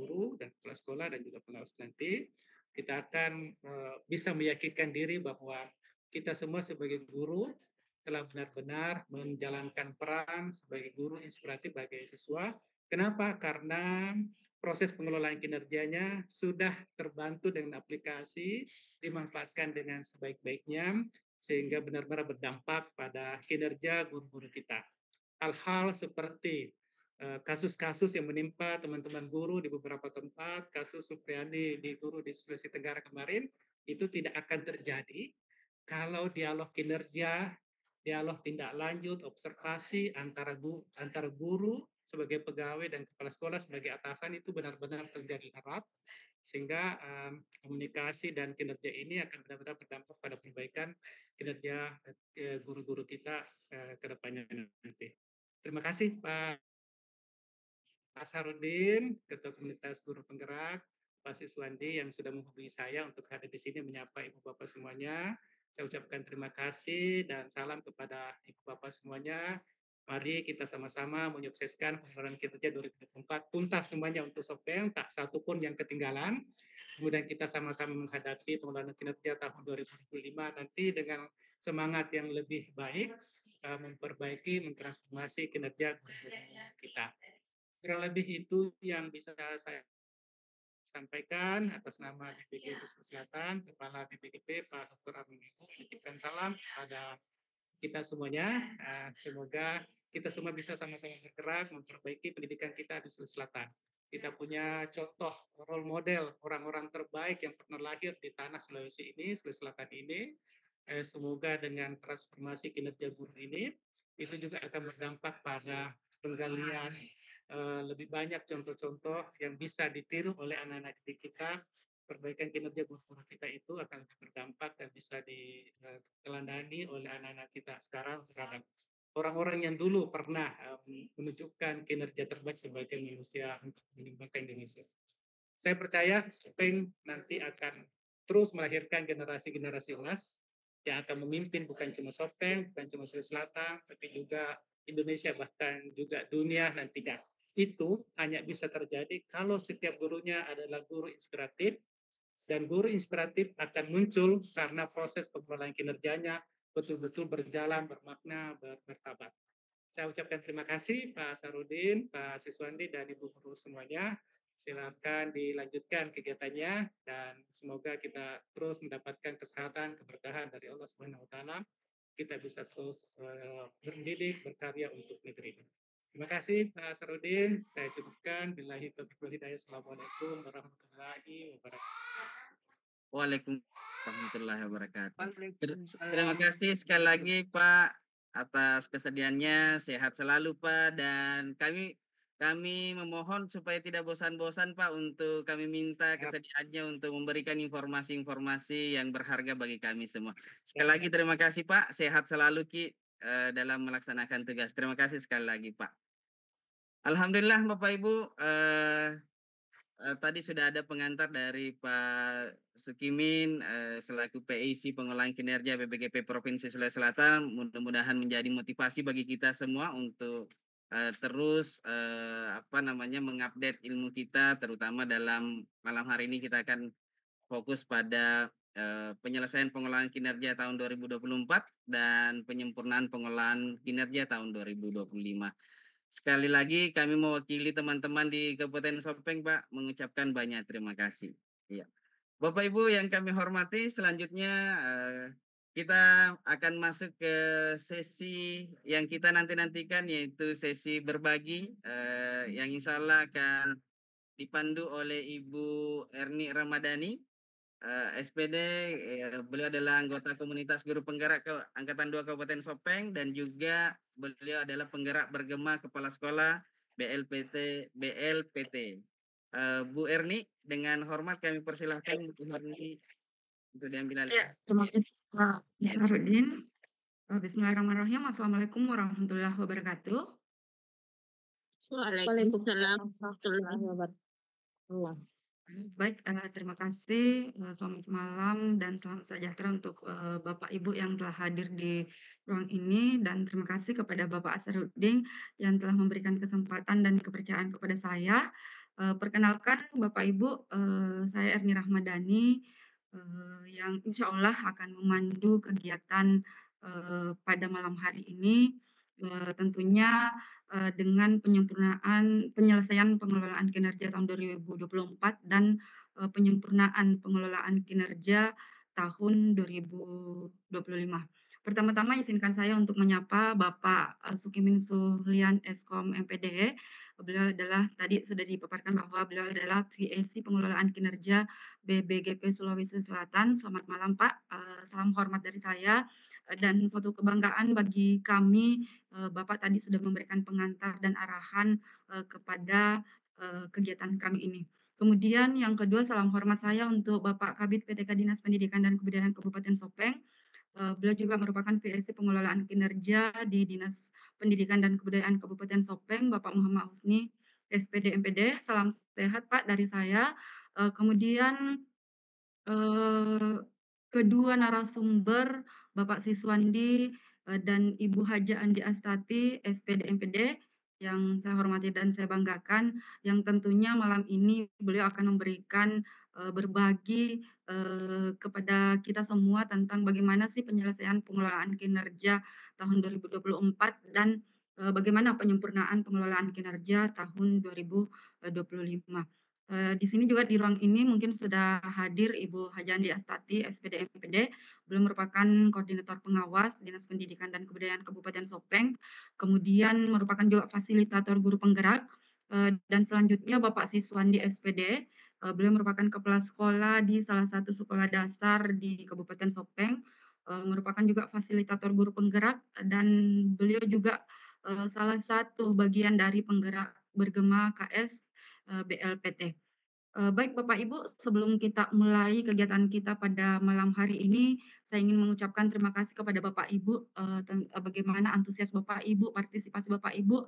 guru dan kepala sekolah dan juga pengawas nanti, kita akan bisa meyakinkan diri bahwa kita semua sebagai guru telah benar-benar menjalankan peran sebagai guru inspiratif bagi siswa. Kenapa? Karena proses pengelolaan kinerjanya sudah terbantu dengan aplikasi, dimanfaatkan dengan sebaik-baiknya, sehingga benar-benar berdampak pada kinerja guru-guru kita. Hal-hal seperti kasus-kasus yang menimpa teman-teman guru di beberapa tempat, kasus Supriyadi di guru di Sulawesi Tenggara kemarin, itu tidak akan terjadi kalau dialog kinerja, dialog tindak lanjut, observasi antara guru sebagai pegawai dan kepala sekolah sebagai atasan itu benar-benar terjadi erat, sehingga komunikasi dan kinerja ini akan benar-benar berdampak pada perbaikan kinerja guru-guru kita ke depannya nanti. Terima kasih Pak Asharudin, Ketua Komunitas Guru Penggerak, Pak Siswandi yang sudah menghubungi saya untuk hadir di sini menyapa Ibu Bapak semuanya. Saya ucapkan terima kasih dan salam kepada Ibu Bapak semuanya. Mari kita sama-sama menyukseskan pengelolaan kinerja 2024 tuntas semuanya untuk Sopeng, tak satu pun yang ketinggalan. Kemudian kita sama-sama menghadapi pengelolaan kinerja tahun 2025 nanti dengan semangat yang lebih baik, memperbaiki, mentransformasi kinerja kita. Kurang lebih itu yang bisa saya sampaikan atas nama BPG Sulawesi Selatan, Kepala BPGP Pak Dr. Arun Ibu, menitipkan salam kepada kita semuanya. Semoga kita semua bisa sama-sama bergerak memperbaiki pendidikan kita di Sulawesi Selatan. Kita punya contoh role model orang-orang terbaik yang pernah lahir di tanah Sulawesi ini, Sulawesi Selatan ini. Semoga dengan transformasi kinerja guru ini, itu juga akan berdampak pada penggalian lebih banyak contoh-contoh yang bisa ditiru oleh anak-anak didik kita. Perbaikan kinerja guru-guru kita itu akan berdampak dan bisa ditelandani oleh anak-anak kita sekarang terhadap orang-orang yang dulu pernah menunjukkan kinerja terbaik sebagai manusia untuk mengembangkan Indonesia. Saya percaya Sopeng nanti akan terus melahirkan generasi-generasi emas yang akan memimpin bukan cuma Sopeng, bukan cuma Sulawesi Selatan, tapi juga Indonesia bahkan juga dunia nantinya. Itu hanya bisa terjadi kalau setiap gurunya adalah guru inspiratif, dan guru inspiratif akan muncul karena proses pengelolaan kinerjanya betul-betul berjalan, bermakna, bertabat. Saya ucapkan terima kasih Pak Sarudin, Pak Siswandi, dan Ibu Guru semuanya. Silakan dilanjutkan kegiatannya dan semoga kita terus mendapatkan kesehatan, keberkahan dari Allah Subhanahu wa taala. Kita bisa terus mendidik, berkarya untuk negeri ini. Terima kasih Pak Sarudin. Saya cukupkan. Billahi taufiq wal hidayah. Assalamualaikum warahmatullahi wabarakatuh. Waalaikumsalam warahmatullahi wabarakatuh. Terima kasih sekali lagi Pak atas kesediaannya. Sehat selalu Pak, dan kami memohon supaya tidak bosan-bosan Pak untuk kami minta kesediaannya untuk memberikan informasi-informasi yang berharga bagi kami semua. Sekali lagi terima kasih Pak. Sehat selalu Ki dalam melaksanakan tugas. Terima kasih sekali lagi Pak. Alhamdulillah Bapak Ibu, tadi sudah ada pengantar dari Pak Sukimin selaku PIC Pengolahan Kinerja BPGP Provinsi Sulawesi Selatan. Mudah-mudahan menjadi motivasi bagi kita semua untuk terus mengupdate ilmu kita, terutama dalam malam hari ini kita akan fokus pada penyelesaian pengolahan kinerja tahun 2024 dan penyempurnaan pengolahan kinerja tahun 2025. Sekali lagi kami mewakili teman-teman di Kabupaten Sopeng Pak mengucapkan banyak terima kasih. Ya. Bapak Ibu yang kami hormati, selanjutnya kita akan masuk ke sesi yang kita nantikan, yaitu sesi berbagi yang insya Allah akan dipandu oleh Ibu Erni Ramadhani, SPD. Beliau adalah anggota komunitas guru penggerak Angkatan 2 Kabupaten Sopeng, dan juga beliau adalah penggerak bergema kepala sekolah BLPT. Bu Erni, dengan hormat kami persilahkan Bu Erni untuk diambil alih. Ya, terima kasih Pak Asharudin. Bismillahirrahmanirrahim. Assalamualaikum warahmatullahi wabarakatuh. Waalaikumsalam warahmatullahi wabarakatuh. Baik, terima kasih. Selamat malam dan salam sejahtera untuk Bapak Ibu yang telah hadir di ruang ini, dan terima kasih kepada Bapak Asharudin yang telah memberikan kesempatan dan kepercayaan kepada saya Perkenalkan Bapak Ibu, saya Erni Rahmadani, yang insya Allah akan memandu kegiatan, pada malam hari ini, tentunya, dengan penyelesaian pengelolaan kinerja tahun 2024 dan, penyempurnaan pengelolaan kinerja tahun 2025. Pertama-tama izinkan saya untuk menyapa Bapak, Sukimin Suhlian Eskom MPD. Beliau adalah tadi sudah dipaparkan bahwa beliau adalah VAC Pengelolaan Kinerja BBGP Sulawesi Selatan. Selamat malam Pak, salam hormat dari saya, dan suatu kebanggaan bagi kami, Bapak tadi sudah memberikan pengantar dan arahan, kepada, kegiatan kami ini. Kemudian yang kedua, salam hormat saya untuk Bapak Kabid PTK Dinas Pendidikan dan Kebudayaan Kabupaten Sopeng. Beliau juga merupakan VSC Pengelolaan Kinerja di Dinas Pendidikan dan Kebudayaan Kabupaten Sopeng, Bapak Muhammad Husni, SPD MPD. Salam sehat Pak dari saya. Kemudian kedua narasumber, Bapak Siswandi, dan Ibu Haja Andi Astati, SPD MPD, yang saya hormati dan saya banggakan, yang tentunya malam ini beliau akan memberikan, berbagi, kepada kita semua tentang bagaimana sih penyelesaian pengelolaan kinerja tahun 2024 dan, bagaimana penyempurnaan pengelolaan kinerja tahun 2025. Di sini juga di ruang ini mungkin sudah hadir Ibu Hajandi Astati, SPD MPD, beliau merupakan koordinator pengawas Dinas Pendidikan dan Kebudayaan Kabupaten Sopeng, kemudian merupakan juga fasilitator guru penggerak, dan selanjutnya Bapak Siswandi SPD, beliau merupakan kepala sekolah di salah satu sekolah dasar di Kabupaten Sopeng, merupakan juga fasilitator guru penggerak dan beliau juga, salah satu bagian dari penggerak bergema KS BLPT. Baik Bapak Ibu, sebelum kita mulai kegiatan kita pada malam hari ini, saya ingin mengucapkan terima kasih kepada Bapak Ibu, bagaimana antusias Bapak Ibu, partisipasi Bapak Ibu,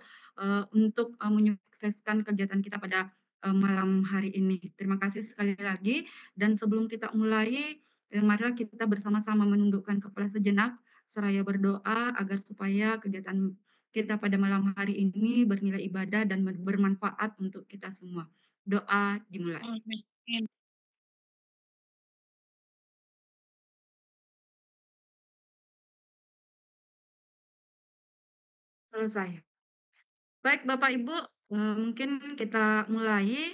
untuk, menyukseskan kegiatan kita pada, malam hari ini. Terima kasih sekali lagi dan sebelum kita mulai, marilah kita bersama-sama menundukkan kepala sejenak, seraya berdoa agar supaya kegiatan kita pada malam hari ini bernilai ibadah dan bermanfaat untuk kita semua. Doa dimulai. Amin. Selesai. Baik Bapak Ibu, mungkin kita mulai,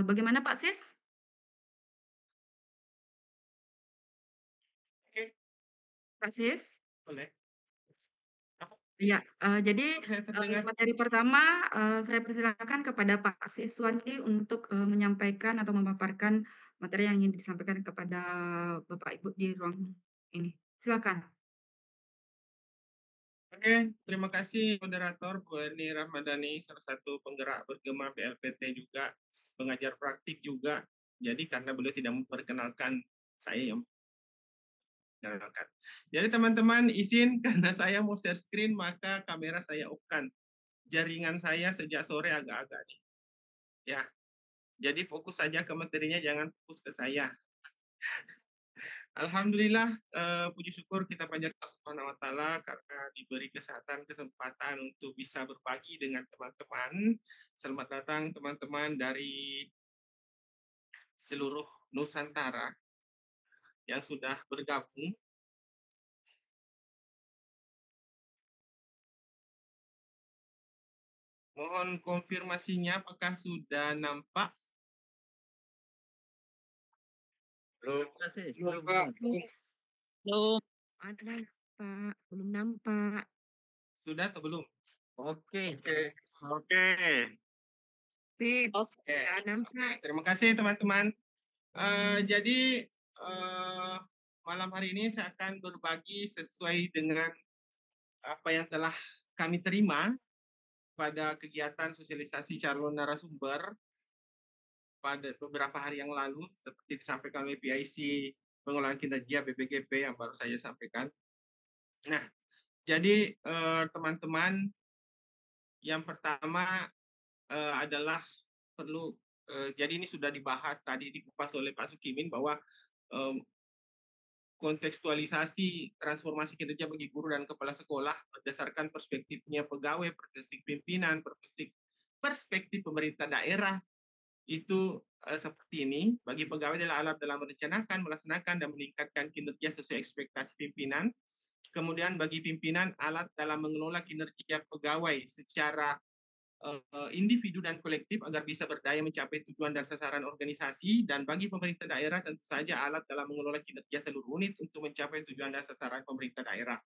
bagaimana Pak Sis? Oke, Pak Sis? boleh. Aku Iya, jadi, saya terdengar. materi pertama, saya persilakan kepada Pak Siswandi untuk, menyampaikan atau memaparkan materi yang ingin disampaikan kepada Bapak Ibu di ruang ini. Silakan. Oke, terima kasih moderator Bu Erni Rahmadani, salah satu penggerak bergema BLPT juga, pengajar praktik juga. Jadi karena beliau tidak memperkenalkan, saya yang memperkenalkan. Jadi teman-teman izin karena saya mau share screen maka kamera saya off-kan. Jaringan saya sejak sore agak-agak nih. Ya, jadi fokus saja ke materinya, jangan fokus ke saya. Alhamdulillah, puji syukur kita panjatkan Allah Subhanahu wa taala karena diberi kesempatan untuk bisa berbagi dengan teman-teman. Selamat datang teman-teman dari seluruh Nusantara yang sudah bergabung. Mohon konfirmasinya apakah sudah nampak? Belum. Terima kasih. Belum, Belum, Pak. belum. Belum ada Pak, belum nampak. Sudah atau belum? Oke. Oke. Sip, Oke. sudah nampak. Terima kasih teman-teman. Jadi malam hari ini saya akan berbagi sesuai dengan apa yang telah kami terima pada kegiatan sosialisasi calon narasumber pada beberapa hari yang lalu, seperti disampaikan oleh PIC pengelolaan kinerja BBGP yang baru saya sampaikan. Nah, jadi teman-teman, yang pertama adalah perlu, jadi ini sudah dibahas tadi dikupas oleh Pak Sukimin bahwa kontekstualisasi transformasi kinerja bagi guru dan kepala sekolah berdasarkan perspektifnya pegawai, perspektif pimpinan, perspektif pemerintah daerah, itu seperti ini. Bagi pegawai adalah alat dalam merencanakan, melaksanakan, dan meningkatkan kinerja sesuai ekspektasi pimpinan. Kemudian bagi pimpinan, alat dalam mengelola kinerja pegawai secara individu dan kolektif agar bisa berdaya mencapai tujuan dan sasaran organisasi. Dan bagi pemerintah daerah tentu saja alat dalam mengelola kinerja seluruh unit untuk mencapai tujuan dan sasaran pemerintah daerah.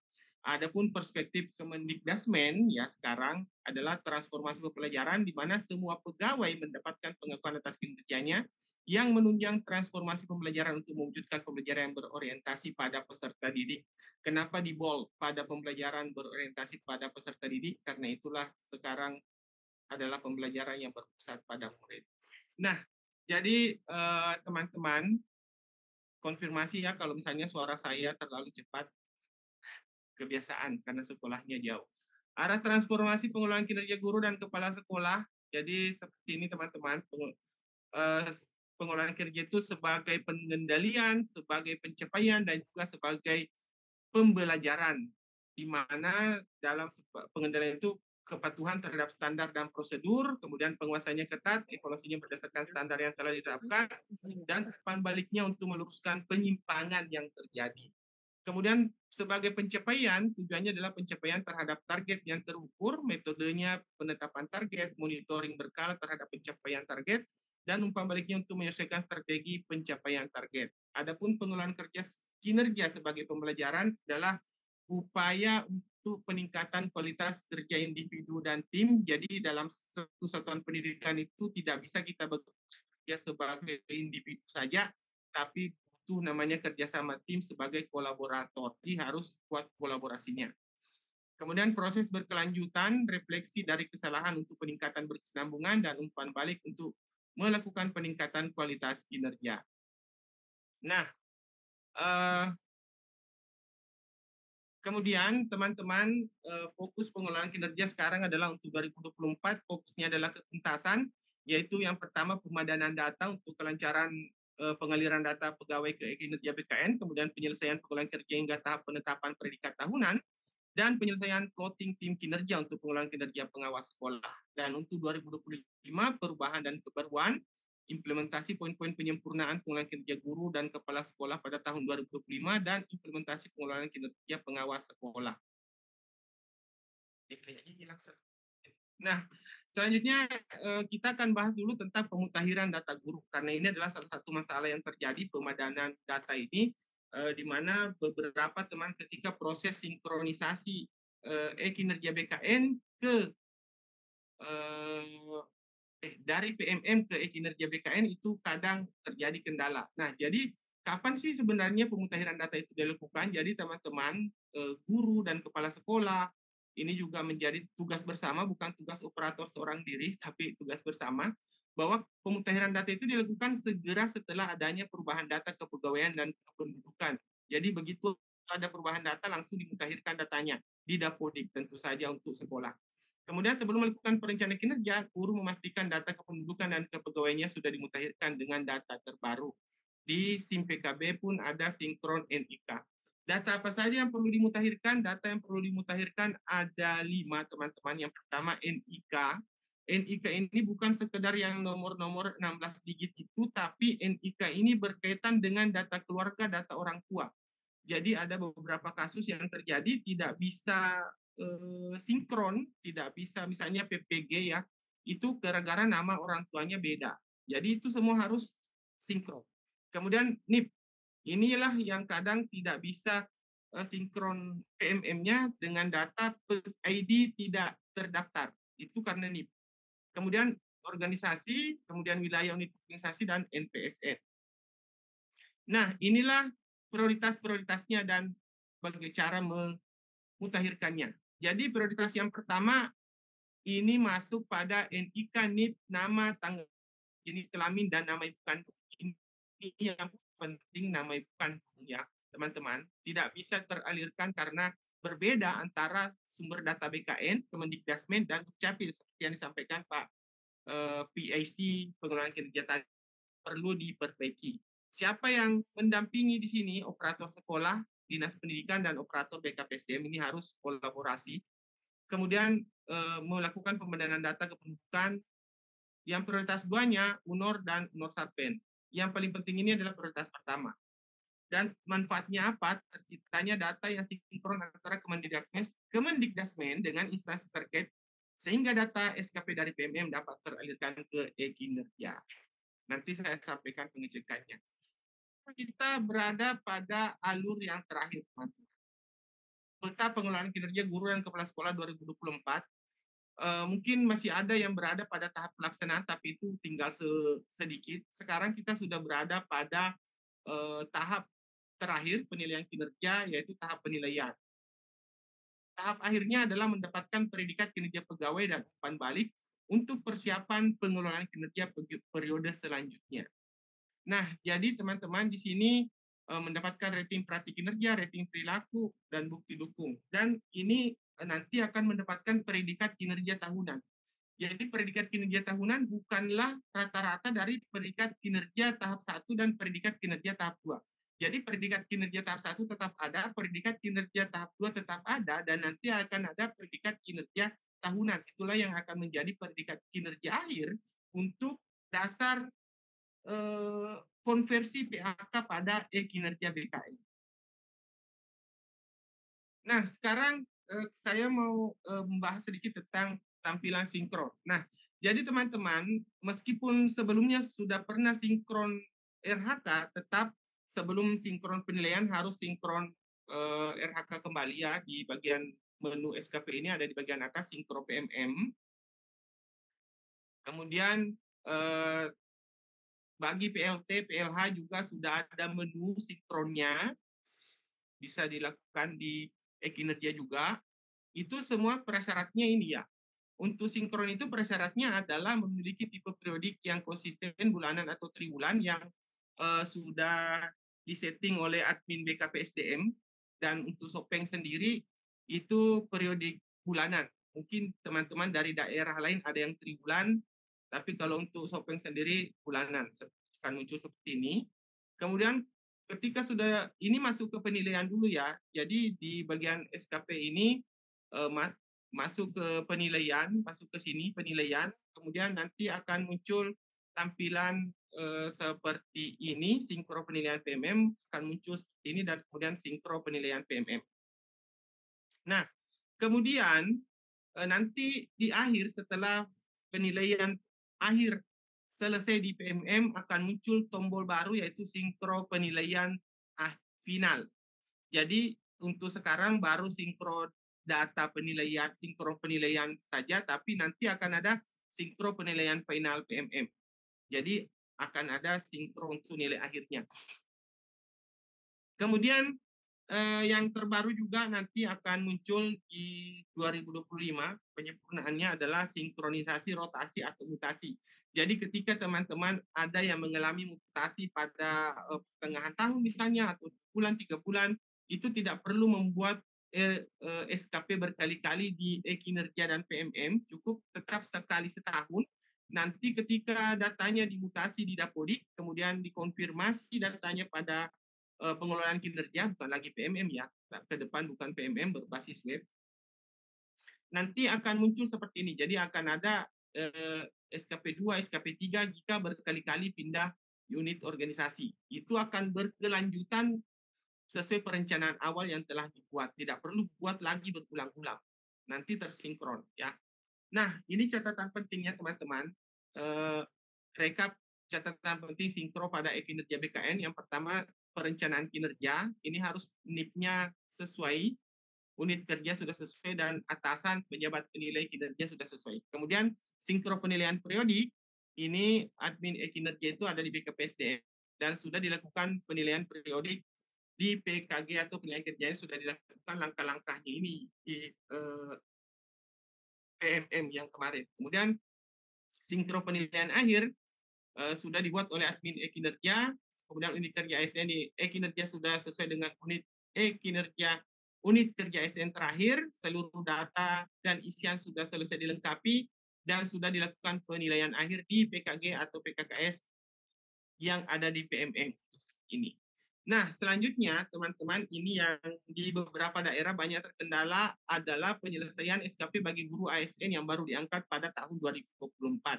Adapun perspektif Kemendikbudmen ya sekarang adalah transformasi pembelajaran di mana semua pegawai mendapatkan pengakuan atas kinerjanya yang menunjang transformasi pembelajaran untuk mewujudkan pembelajaran yang berorientasi pada peserta didik. Kenapa di bold pada pembelajaran berorientasi pada peserta didik? Karena itulah sekarang adalah pembelajaran yang berpusat pada murid. Nah, jadi teman-teman konfirmasi ya kalau misalnya suara saya terlalu cepat, kebiasaan karena sekolahnya jauh. Arah transformasi pengelolaan kinerja guru dan kepala sekolah. Jadi seperti ini teman-teman, pengelolaan kinerja itu sebagai pengendalian, sebagai pencapaian, dan juga sebagai pembelajaran, di mana dalam pengendalian itu kepatuhan terhadap standar dan prosedur, kemudian penguasanya ketat, evaluasinya berdasarkan standar yang telah ditetapkan, dan umpan baliknya untuk meluruskan penyimpangan yang terjadi. Kemudian sebagai pencapaian, tujuannya adalah pencapaian terhadap target yang terukur, metodenya penetapan target, monitoring berkala terhadap pencapaian target, dan umpan baliknya untuk menyelesaikan strategi pencapaian target. Adapun pengelolaan kinerja sebagai pembelajaran adalah upaya untuk peningkatan kualitas kerja individu dan tim. Jadi dalam satu satuan pendidikan itu tidak bisa kita bekerja sebagai individu saja, tapi butuh namanya kerjasama tim sebagai kolaborator. Jadi harus kuat kolaborasinya. Kemudian proses berkelanjutan, refleksi dari kesalahan untuk peningkatan berkesinambungan, dan umpan balik untuk melakukan peningkatan kualitas kinerja. Nah, kemudian teman-teman, fokus pengelolaan kinerja sekarang adalah untuk 2024, fokusnya adalah ketuntasan, yaitu yang pertama pemadanan data untuk kelancaran pengaliran data pegawai ke kinerja BKN, kemudian penyelesaian pengelolaan kinerja hingga tahap penetapan predikat tahunan, dan penyelesaian plotting tim kinerja untuk pengelolaan kinerja pengawas sekolah. Dan untuk 2025, perubahan dan kebaruan, implementasi poin-poin penyempurnaan pengelolaan kinerja guru dan kepala sekolah pada tahun 2025, dan implementasi pengelolaan kinerja pengawas sekolah. Kayaknya hilang. Nah, selanjutnya kita akan bahas dulu tentang pemutahiran data guru, karena ini adalah salah satu masalah yang terjadi pemadanan data ini, di mana beberapa teman ketika proses sinkronisasi kinerja BKN ke dari PMM ke kinerja BKN itu kadang terjadi kendala. Nah, jadi kapan sih sebenarnya pemutahiran data itu dilakukan? Jadi teman-teman, guru dan kepala sekolah, ini juga menjadi tugas bersama, bukan tugas operator seorang diri, tapi tugas bersama, bahwa pemutahiran data itu dilakukan segera setelah adanya perubahan data kepegawaian dan kependudukan. Jadi begitu ada perubahan data, langsung dimutahirkan datanya di Dapodik, tentu saja untuk sekolah. Kemudian sebelum melakukan perencanaan kinerja, guru memastikan data kependudukan dan kepegawaiannya sudah dimutahirkan dengan data terbaru. Di SIM PKB pun ada sinkron NIK. Data apa saja yang perlu dimutahirkan? Data yang perlu dimutahirkan ada 5, teman-teman. Yang pertama NIK. NIK ini bukan sekedar yang nomor-nomor 16 digit itu, tapi NIK ini berkaitan dengan data keluarga, data orang tua. Jadi ada beberapa kasus yang terjadi tidak bisa sinkron, tidak bisa misalnya PPG ya, itu gara-gara nama orang tuanya beda. Jadi itu semua harus sinkron. Kemudian NIP, inilah yang kadang tidak bisa sinkron PMM-nya dengan data ID tidak terdaftar. Itu karena NIP. Kemudian organisasi, kemudian wilayah unit organisasi, dan NPSN. Nah, inilah prioritas-prioritasnya dan bagaimana cara memutahirkannya. Jadi prioritas yang pertama ini masuk pada NIK, NIP, nama, tanggal, jenis kelamin, dan nama ibu kandung. Ini yang penting, nama ibu kandung ya teman-teman. Tidak bisa teralirkan karena berbeda antara sumber data BKN, Kemendikbudmen, dan Dukcapil seperti yang disampaikan Pak PIC pengelolaan kinerja tadi, perlu diperbaiki. Siapa yang mendampingi di sini? Operator sekolah, Dinas Pendidikan, dan operator BKPSDM ini harus kolaborasi. Kemudian melakukan pemadanan data kependudukan Yang prioritas 2-nya UNOR dan UNOR Sarpen. Yang paling penting ini adalah prioritas pertama. Dan manfaatnya apa? Terciptanya data yang sinkron antara Kemendikdasmen dengan instansi terkait sehingga data SKP dari PMM dapat teralirkan ke e-kinerja. Nanti saya sampaikan pengecekannya. Kita berada pada alur yang terakhir, teman-teman. Peta pengelolaan kinerja guru dan kepala sekolah 2024. Mungkin masih ada yang berada pada tahap pelaksanaan, tapi itu tinggal sedikit. Sekarang kita sudah berada pada tahap terakhir penilaian kinerja, yaitu tahap penilaian. Tahap akhirnya adalah mendapatkan predikat kinerja pegawai dan umpan balik untuk persiapan pengelolaan kinerja periode selanjutnya. Nah, jadi teman-teman di sini mendapatkan rating perhati kinerja, rating perilaku, dan bukti dukung. Dan ini nanti akan mendapatkan predikat kinerja tahunan. Jadi predikat kinerja tahunan bukanlah rata-rata dari predikat kinerja tahap 1 dan predikat kinerja tahap 2. Jadi predikat kinerja tahap 1 tetap ada, predikat kinerja tahap 2 tetap ada, dan nanti akan ada predikat kinerja tahunan. Itulah yang akan menjadi predikat kinerja akhir untuk dasar konversi PAK pada e-kinerja BKN. Nah, sekarang saya mau membahas sedikit tentang tampilan sinkron. Nah, jadi teman-teman, meskipun sebelumnya sudah pernah sinkron RHK, tetap sebelum sinkron penilaian harus sinkron RHK kembali ya. Di bagian menu SKP ini ada di bagian atas sinkron PMM. Kemudian bagi PLT, PLH juga sudah ada menu sinkronnya, bisa dilakukan di e-kinerja juga. Itu semua prasyaratnya ini ya. Untuk sinkron itu prasyaratnya adalah memiliki tipe periodik yang konsisten bulanan atau triwulan yang sudah disetting oleh admin BKPSDM, dan untuk Sopeng sendiri itu periodik bulanan. Mungkin teman-teman dari daerah lain ada yang triwulan, tapi kalau untuk Sopeng sendiri bulanan akan muncul seperti ini. Kemudian ketika sudah ini masuk ke penilaian dulu ya. Jadi di bagian SKP ini masuk ke penilaian, masuk ke sini penilaian, kemudian nanti akan muncul tampilan seperti ini, sinkro penilaian PMM akan muncul seperti ini, dan kemudian sinkro penilaian PMM. Nah, kemudian nanti di akhir setelah penilaian akhir selesai di PMM akan muncul tombol baru yaitu sinkro penilaian final. Jadi untuk sekarang baru sinkro data penilaian, sinkro penilaian saja, tapi nanti akan ada sinkro penilaian final PMM. Jadi akan ada sinkro untuk nilai akhirnya. Kemudian yang terbaru juga nanti akan muncul di 2025, penyempurnaannya adalah sinkronisasi rotasi atau mutasi. Jadi ketika teman-teman ada yang mengalami mutasi pada pertengahan tahun misalnya, atau 2 bulan, 3 bulan, itu tidak perlu membuat SKP berkali-kali di e-kinerja dan PMM, cukup tetap sekali setahun. Nanti ketika datanya dimutasi di Dapodik, kemudian dikonfirmasi datanya pada pengelolaan kinerja, bukan lagi PMM ya, ke depan bukan PMM berbasis web, nanti akan muncul seperti ini. Jadi akan ada SKP 2, SKP 3 jika berkali-kali pindah unit organisasi. Itu akan berkelanjutan sesuai perencanaan awal yang telah dibuat. Tidak perlu buat lagi berulang-ulang. Nanti tersinkron ya. Nah, ini catatan pentingnya teman-teman. Rekap catatan penting sinkro pada e-kinerja BKN. Yang pertama, perencanaan kinerja. Ini harus NIP-nya sesuai, unit kerja sudah sesuai, dan atasan pejabat penilai kinerja sudah sesuai. Kemudian sinkro penilaian periodik, ini admin e-kinerja itu ada di BKPSDM dan sudah dilakukan penilaian periodik di PKG atau penilaian kerjanya sudah dilakukan langkah-langkahnya ini di PMM yang kemarin. Kemudian sinkro penilaian akhir sudah dibuat oleh admin e-kinerja, kemudian unit kerja ASN di e-kinerja sudah sesuai dengan unit e-kinerja, unit kerja ASN terakhir, seluruh data dan isian sudah selesai dilengkapi, dan sudah dilakukan penilaian akhir di PKG atau PKKS yang ada di PMM ini. Nah, selanjutnya teman-teman, ini yang di beberapa daerah banyak terkendala adalah penyelesaian SKP bagi guru ASN yang baru diangkat pada tahun 2024.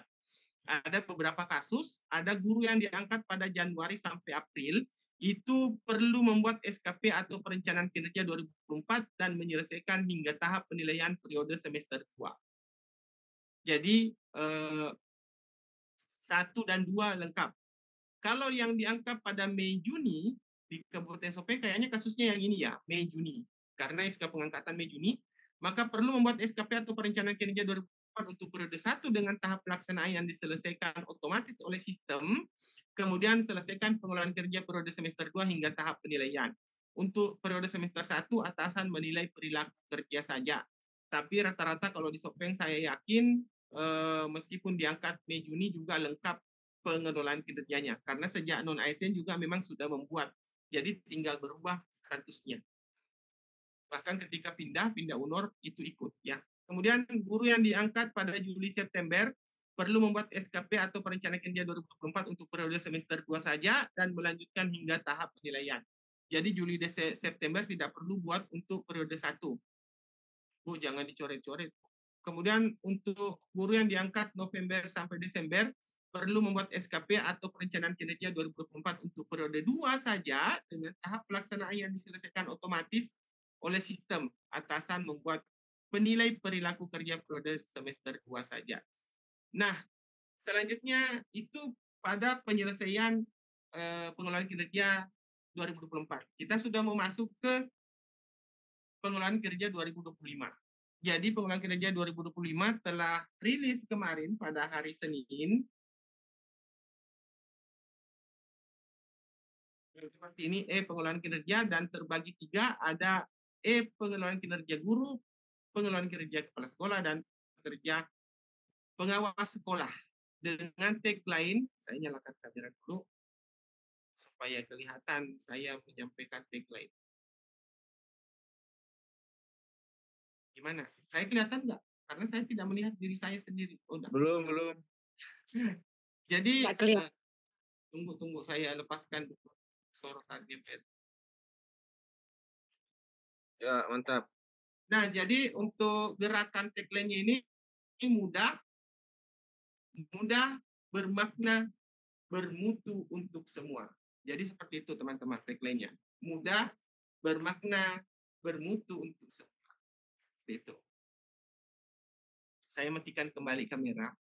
Ada beberapa kasus, ada guru yang diangkat pada Januari sampai April, itu perlu membuat SKP atau perencanaan kinerja 2024 dan menyelesaikan hingga tahap penilaian periode semester 2. Jadi 1 dan 2 lengkap. Kalau yang diangkat pada Mei Juni di Kabupaten Sope kayaknya kasusnya yang ini ya, Mei Juni. Karena SK pengangkatan Mei Juni, maka perlu membuat SKP atau perencanaan kinerja 2024 untuk periode 1 dengan tahap pelaksanaan yang diselesaikan otomatis oleh sistem, kemudian selesaikan pengelolaan kerja periode semester 2 hingga tahap penilaian. Untuk periode semester 1, atasan menilai perilaku kerja saja. Tapi rata-rata kalau di Sopeng saya yakin meskipun diangkat Mei Juni juga lengkap pengelolaan kinerjanya karena sejak non ASN juga memang sudah membuat, jadi tinggal berubah statusnya, bahkan ketika pindah UNOR itu ikut ya. Kemudian guru yang diangkat pada Juli September perlu membuat SKP atau perencanaan kinerja 2024 untuk periode semester 2 saja dan melanjutkan hingga tahap penilaian. Jadi Juli September tidak perlu buat untuk periode 1. Bu, jangan dicoret-coret. Kemudian untuk guru yang diangkat November sampai Desember perlu membuat SKP atau perencanaan kinerja 2024 untuk periode 2 saja dengan tahap pelaksanaan yang diselesaikan otomatis oleh sistem. Atasan membuat penilai perilaku kerja periode semester 2 saja. Nah, selanjutnya itu pada penyelesaian pengelolaan kinerja 2024. Kita sudah mau masuk ke pengelolaan kinerja 2025. Jadi pengelolaan kinerja 2025 telah rilis kemarin pada hari Senin. Seperti ini, pengelolaan kinerja dan terbagi 3, ada pengelolaan kinerja guru, pengelolaan kinerja kepala sekolah, dan kerja pengawas sekolah. Dengan tagline, saya nyalakan kamera dulu supaya kelihatan saya menyampaikan tagline. Gimana? Saya kelihatan nggak? Karena saya tidak melihat diri saya sendiri. Oh, Belum. Jadi Nggak kelihatan. tunggu saya lepaskan sorotan DPR. Ya, mantap. Nah, jadi untuk gerakan tagline-nya ini mudah, bermakna, bermutu untuk semua. Jadi seperti itu teman-teman tagline-nya. Mudah, bermakna, bermutu untuk semua. Seperti itu. Saya matikan kembali kamera.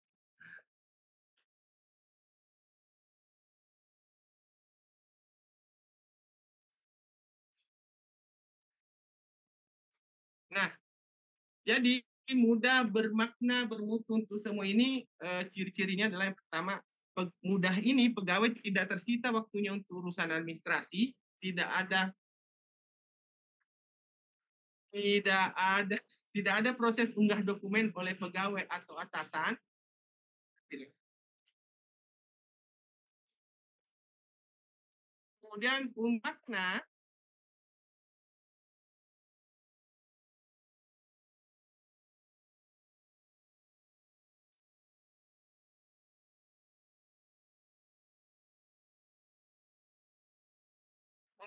Nah, jadi mudah, bermakna, bermutu untuk semua ini ciri-cirinya adalah yang pertama, mudah ini pegawai tidak tersita waktunya untuk urusan administrasi, tidak ada proses unggah dokumen oleh pegawai atau atasan. Kemudian makna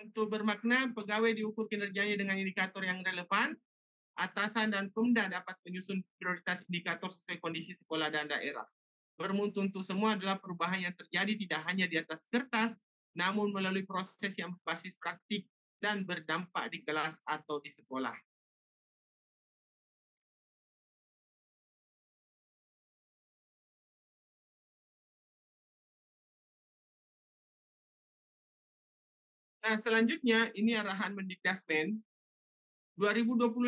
untuk bermakna, pegawai diukur kinerjanya dengan indikator yang relevan, atasan dan Pemda dapat menyusun prioritas indikator sesuai kondisi sekolah dan daerah. Bermutu untuk semua adalah perubahan yang terjadi tidak hanya di atas kertas, namun melalui proses yang berbasis praktik dan berdampak di kelas atau di sekolah. Nah, selanjutnya ini arahan Mendikdasmen. 2025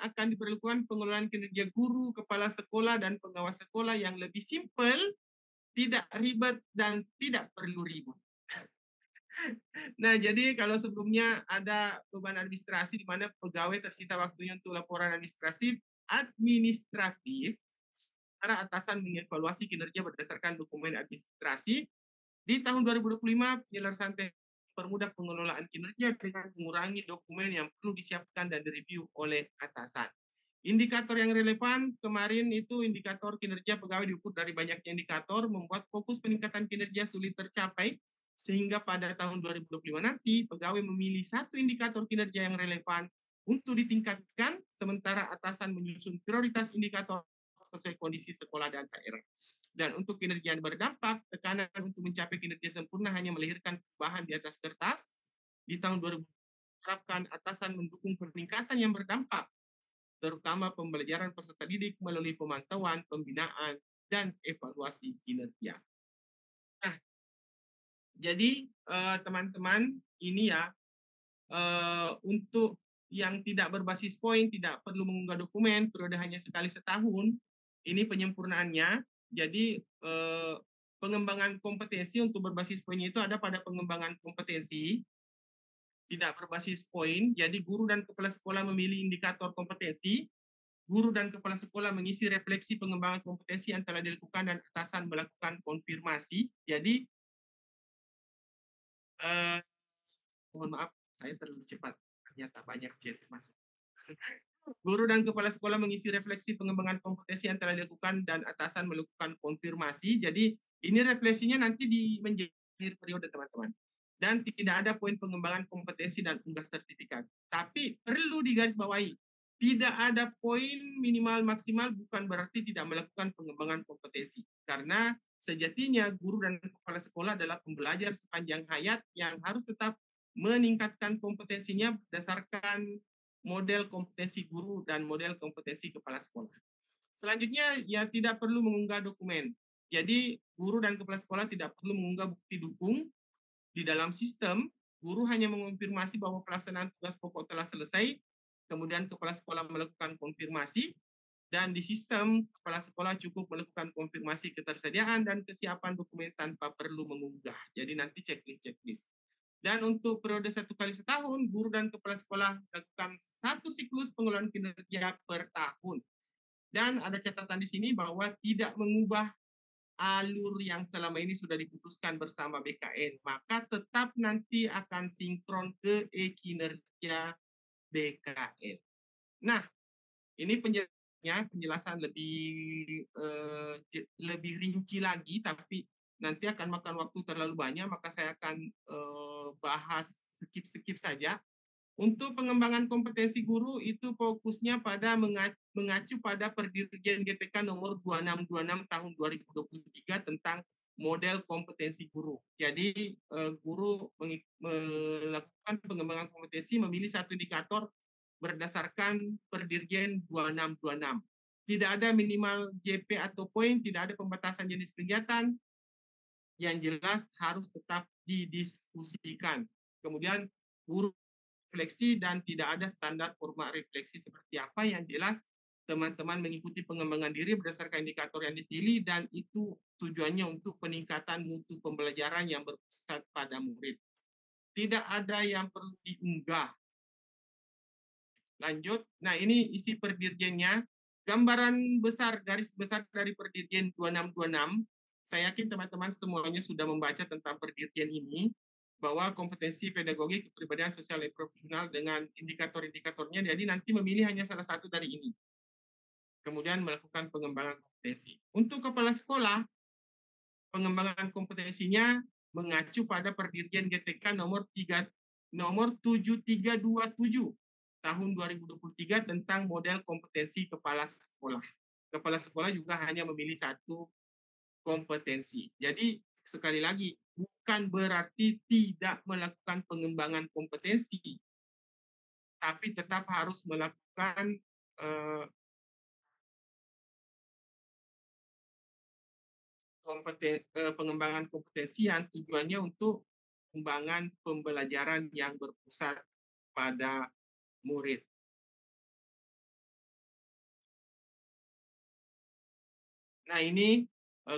akan diperlukan pengelolaan kinerja guru, kepala sekolah, dan pengawas sekolah yang lebih simpel, tidak ribet, dan tidak perlu ribut. Nah, jadi kalau sebelumnya ada beban administrasi di mana pegawai tersita waktunya untuk laporan administratif, secara atasan mengevaluasi kinerja berdasarkan dokumen administrasi. Di tahun 2025, penyelesaian permudah pengelolaan kinerja dengan mengurangi dokumen yang perlu disiapkan dan direview oleh atasan. Indikator yang relevan kemarin itu indikator kinerja pegawai diukur dari banyaknya indikator, membuat fokus peningkatan kinerja sulit tercapai, sehingga pada tahun 2025 nanti pegawai memilih satu indikator kinerja yang relevan untuk ditingkatkan, sementara atasan menyusun prioritas indikator sesuai kondisi sekolah dan daerah. Dan untuk kinerja yang berdampak, tekanan untuk mencapai kinerja sempurna hanya melahirkan perubahan di atas kertas. Di tahun 2000 harapkan atasan mendukung peningkatan yang berdampak, terutama pembelajaran peserta didik melalui pemantauan, pembinaan, dan evaluasi kinerja. Nah, jadi teman-teman ini ya, untuk yang tidak berbasis poin, tidak perlu mengunggah dokumen, periode hanya sekali setahun, ini penyempurnaannya. Jadi pengembangan kompetensi untuk berbasis poin itu ada pada pengembangan kompetensi, tidak berbasis poin. Jadi guru dan kepala sekolah memilih indikator kompetensi, guru dan kepala sekolah mengisi refleksi pengembangan kompetensi yang telah dilakukan dan atasan melakukan konfirmasi. Jadi mohon maaf, saya terlalu cepat. Ternyata banyak chat masuk. Guru dan kepala sekolah mengisi refleksi pengembangan kompetensi yang telah dilakukan dan atasan melakukan konfirmasi. Jadi ini refleksinya nanti di akhir periode teman-teman. Dan tidak ada poin pengembangan kompetensi dan unggah sertifikat. Tapi perlu digarisbawahi, tidak ada poin minimal maksimal bukan berarti tidak melakukan pengembangan kompetensi. Karena sejatinya guru dan kepala sekolah adalah pembelajar sepanjang hayat yang harus tetap meningkatkan kompetensinya berdasarkan model kompetensi guru dan model kompetensi kepala sekolah. Selanjutnya, ya tidak perlu mengunggah dokumen. Jadi, guru dan kepala sekolah tidak perlu mengunggah bukti dukung. Di dalam sistem, guru hanya mengonfirmasi bahwa pelaksanaan tugas pokok telah selesai, kemudian kepala sekolah melakukan konfirmasi, dan di sistem, kepala sekolah cukup melakukan konfirmasi ketersediaan dan kesiapan dokumen tanpa perlu mengunggah. Jadi nanti checklist. Dan untuk periode 1 kali setahun, guru dan kepala sekolah melakukan 1 siklus pengelolaan kinerja per tahun. Dan ada catatan di sini bahwa tidak mengubah alur yang selama ini sudah diputuskan bersama BKN, maka tetap nanti akan sinkron ke kinerja BKN. Nah, ini penjelasan lebih rinci lagi, tapi nanti akan makan waktu terlalu banyak, maka saya akan bahas skip saja. Untuk pengembangan kompetensi guru itu fokusnya pada mengacu pada Perdirjen GTK nomor 2626 tahun 2023 tentang model kompetensi guru. Jadi guru melakukan pengembangan kompetensi memilih satu indikator berdasarkan Perdirjen 2626. Tidak ada minimal JP atau poin, tidak ada pembatasan jenis kegiatan, yang jelas harus tetap didiskusikan. Kemudian guru refleksi dan tidak ada standar format refleksi seperti apa, yang jelas teman-teman mengikuti pengembangan diri berdasarkan indikator yang dipilih dan itu tujuannya untuk peningkatan mutu pembelajaran yang berpusat pada murid. Tidak ada yang perlu diunggah. Lanjut. Nah, ini isi perdirjennya. Gambaran besar, garis besar dari Perdirjen 2626. Saya yakin teman-teman semuanya sudah membaca tentang perdirjen ini, bahwa kompetensi pedagogi, kepribadian sosial dan profesional dengan indikator-indikatornya, jadi nanti memilih hanya salah satu dari ini. Kemudian melakukan pengembangan kompetensi. Untuk kepala sekolah, pengembangan kompetensinya mengacu pada Perdirjen GTK nomor 7327 tahun 2023 tentang model kompetensi kepala sekolah. Kepala sekolah juga hanya memilih satu kompetensi. Jadi sekali lagi, bukan berarti tidak melakukan pengembangan kompetensi, tapi tetap harus melakukan pengembangan kompetensi yang tujuannya untuk pengembangan pembelajaran yang berpusat pada murid. Nah, ini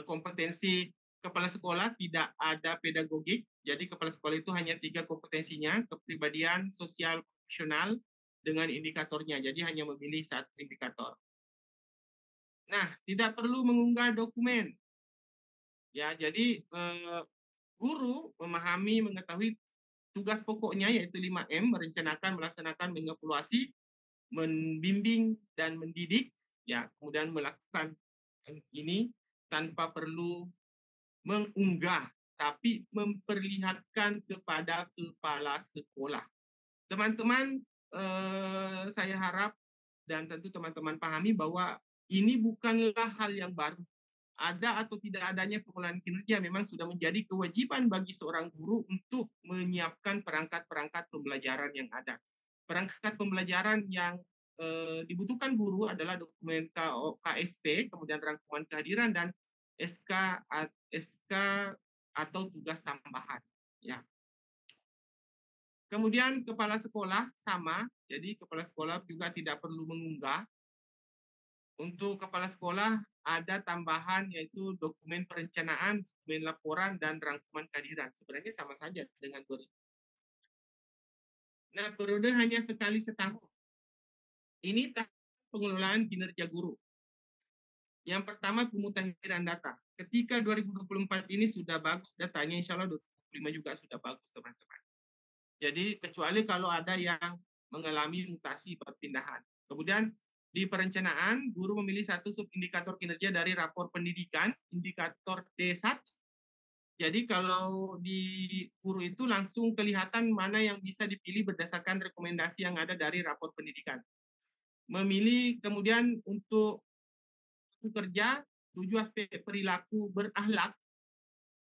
kompetensi kepala sekolah, tidak ada pedagogik. Jadi kepala sekolah itu hanya 3 kompetensinya, kepribadian, sosial, profesional, dengan indikatornya. Jadi hanya memilih satu indikator. Nah, tidak perlu mengunggah dokumen. Ya, jadi guru memahami, mengetahui tugas pokoknya yaitu 5M, merencanakan, melaksanakan, mengevaluasi, membimbing dan mendidik, ya, kemudian melakukan ini tanpa perlu mengunggah, tapi memperlihatkan kepada kepala sekolah. Teman-teman, saya harap dan tentu teman-teman pahami bahwa ini bukanlah hal yang baru. ada atau tidak adanya pengelolaan kinerja memang sudah menjadi kewajiban bagi seorang guru untuk menyiapkan perangkat-perangkat pembelajaran yang ada. Perangkat pembelajaran yang dibutuhkan guru adalah dokumen KSP, kemudian rangkuman kehadiran dan SK atau tugas tambahan. Ya. Kemudian kepala sekolah sama, jadi kepala sekolah juga tidak perlu mengunggah. Untuk kepala sekolah ada tambahan yaitu dokumen perencanaan, dokumen laporan, dan rangkuman kehadiran. Sebenarnya sama saja dengan 2000. Nah, periode hanya sekali setahun. Ini pengelolaan kinerja guru. Yang pertama pemutahiran data. Ketika 2024 ini sudah bagus datanya, insya Allah 2025 juga sudah bagus teman-teman. Jadi kecuali kalau ada yang mengalami mutasi perpindahan. Kemudian di perencanaan, guru memilih satu subindikator kinerja dari rapor pendidikan, indikator D1. Jadi kalau di guru itu langsung kelihatan mana yang bisa dipilih berdasarkan rekomendasi yang ada dari rapor pendidikan. Memilih kemudian untuk kerja, 7 aspek perilaku berakhlak.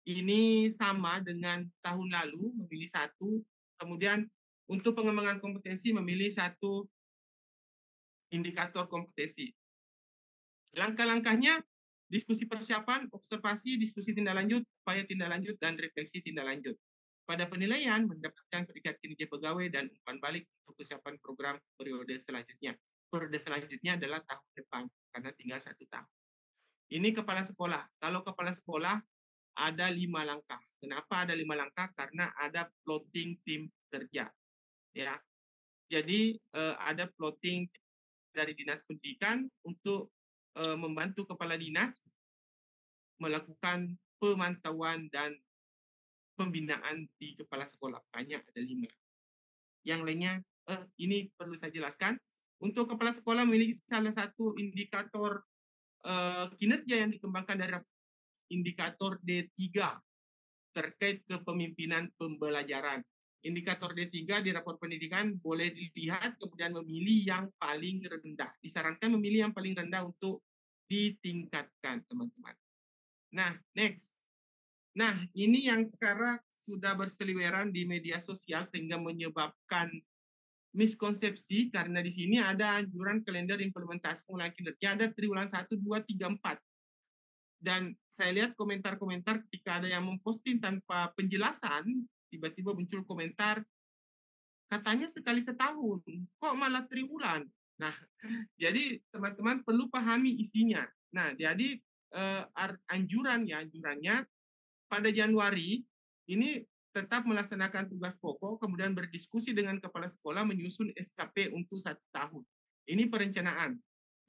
Ini sama dengan tahun lalu, memilih satu. Kemudian untuk pengembangan kompetensi memilih satu indikator kompetensi. Langkah-langkahnya, diskusi persiapan, observasi, diskusi tindak lanjut, upaya tindak lanjut, dan refleksi tindak lanjut. Pada penilaian, mendapatkan peringkat kinerja pegawai dan umpan balik untuk kesiapan program periode selanjutnya. Periode selanjutnya adalah tahun depan, karena tinggal 1 tahun. Ini kepala sekolah. Kalau kepala sekolah, ada 5 langkah. Kenapa ada 5 langkah? Karena ada plotting tim kerja. Ya. Jadi ada plotting dari Dinas Pendidikan untuk membantu kepala dinas melakukan pemantauan dan pembinaan di kepala sekolah. Banyak, ada 5. Yang lainnya, ini perlu saya jelaskan. Untuk kepala sekolah memiliki salah satu indikator kinerja yang dikembangkan dari indikator D3 terkait kepemimpinan pembelajaran. Indikator D3 di rapor pendidikan boleh dilihat, kemudian memilih yang paling rendah. Disarankan memilih yang paling rendah untuk ditingkatkan, teman-teman. Nah, next. Nah, ini yang sekarang sudah berseliweran di media sosial sehingga menyebabkan miskonsepsi, karena di sini ada anjuran kalender implementasi pengelolaan kinerja, ada triwulan 1, 2, 3, 4. Dan saya lihat komentar-komentar ketika ada yang memposting tanpa penjelasan, tiba-tiba muncul komentar, katanya sekali setahun, kok malah triwulan? Nah, jadi teman-teman perlu pahami isinya. Nah, jadi anjurannya pada Januari ini tetap melaksanakan tugas pokok, kemudian berdiskusi dengan kepala sekolah menyusun SKP untuk 1 tahun. Ini perencanaan.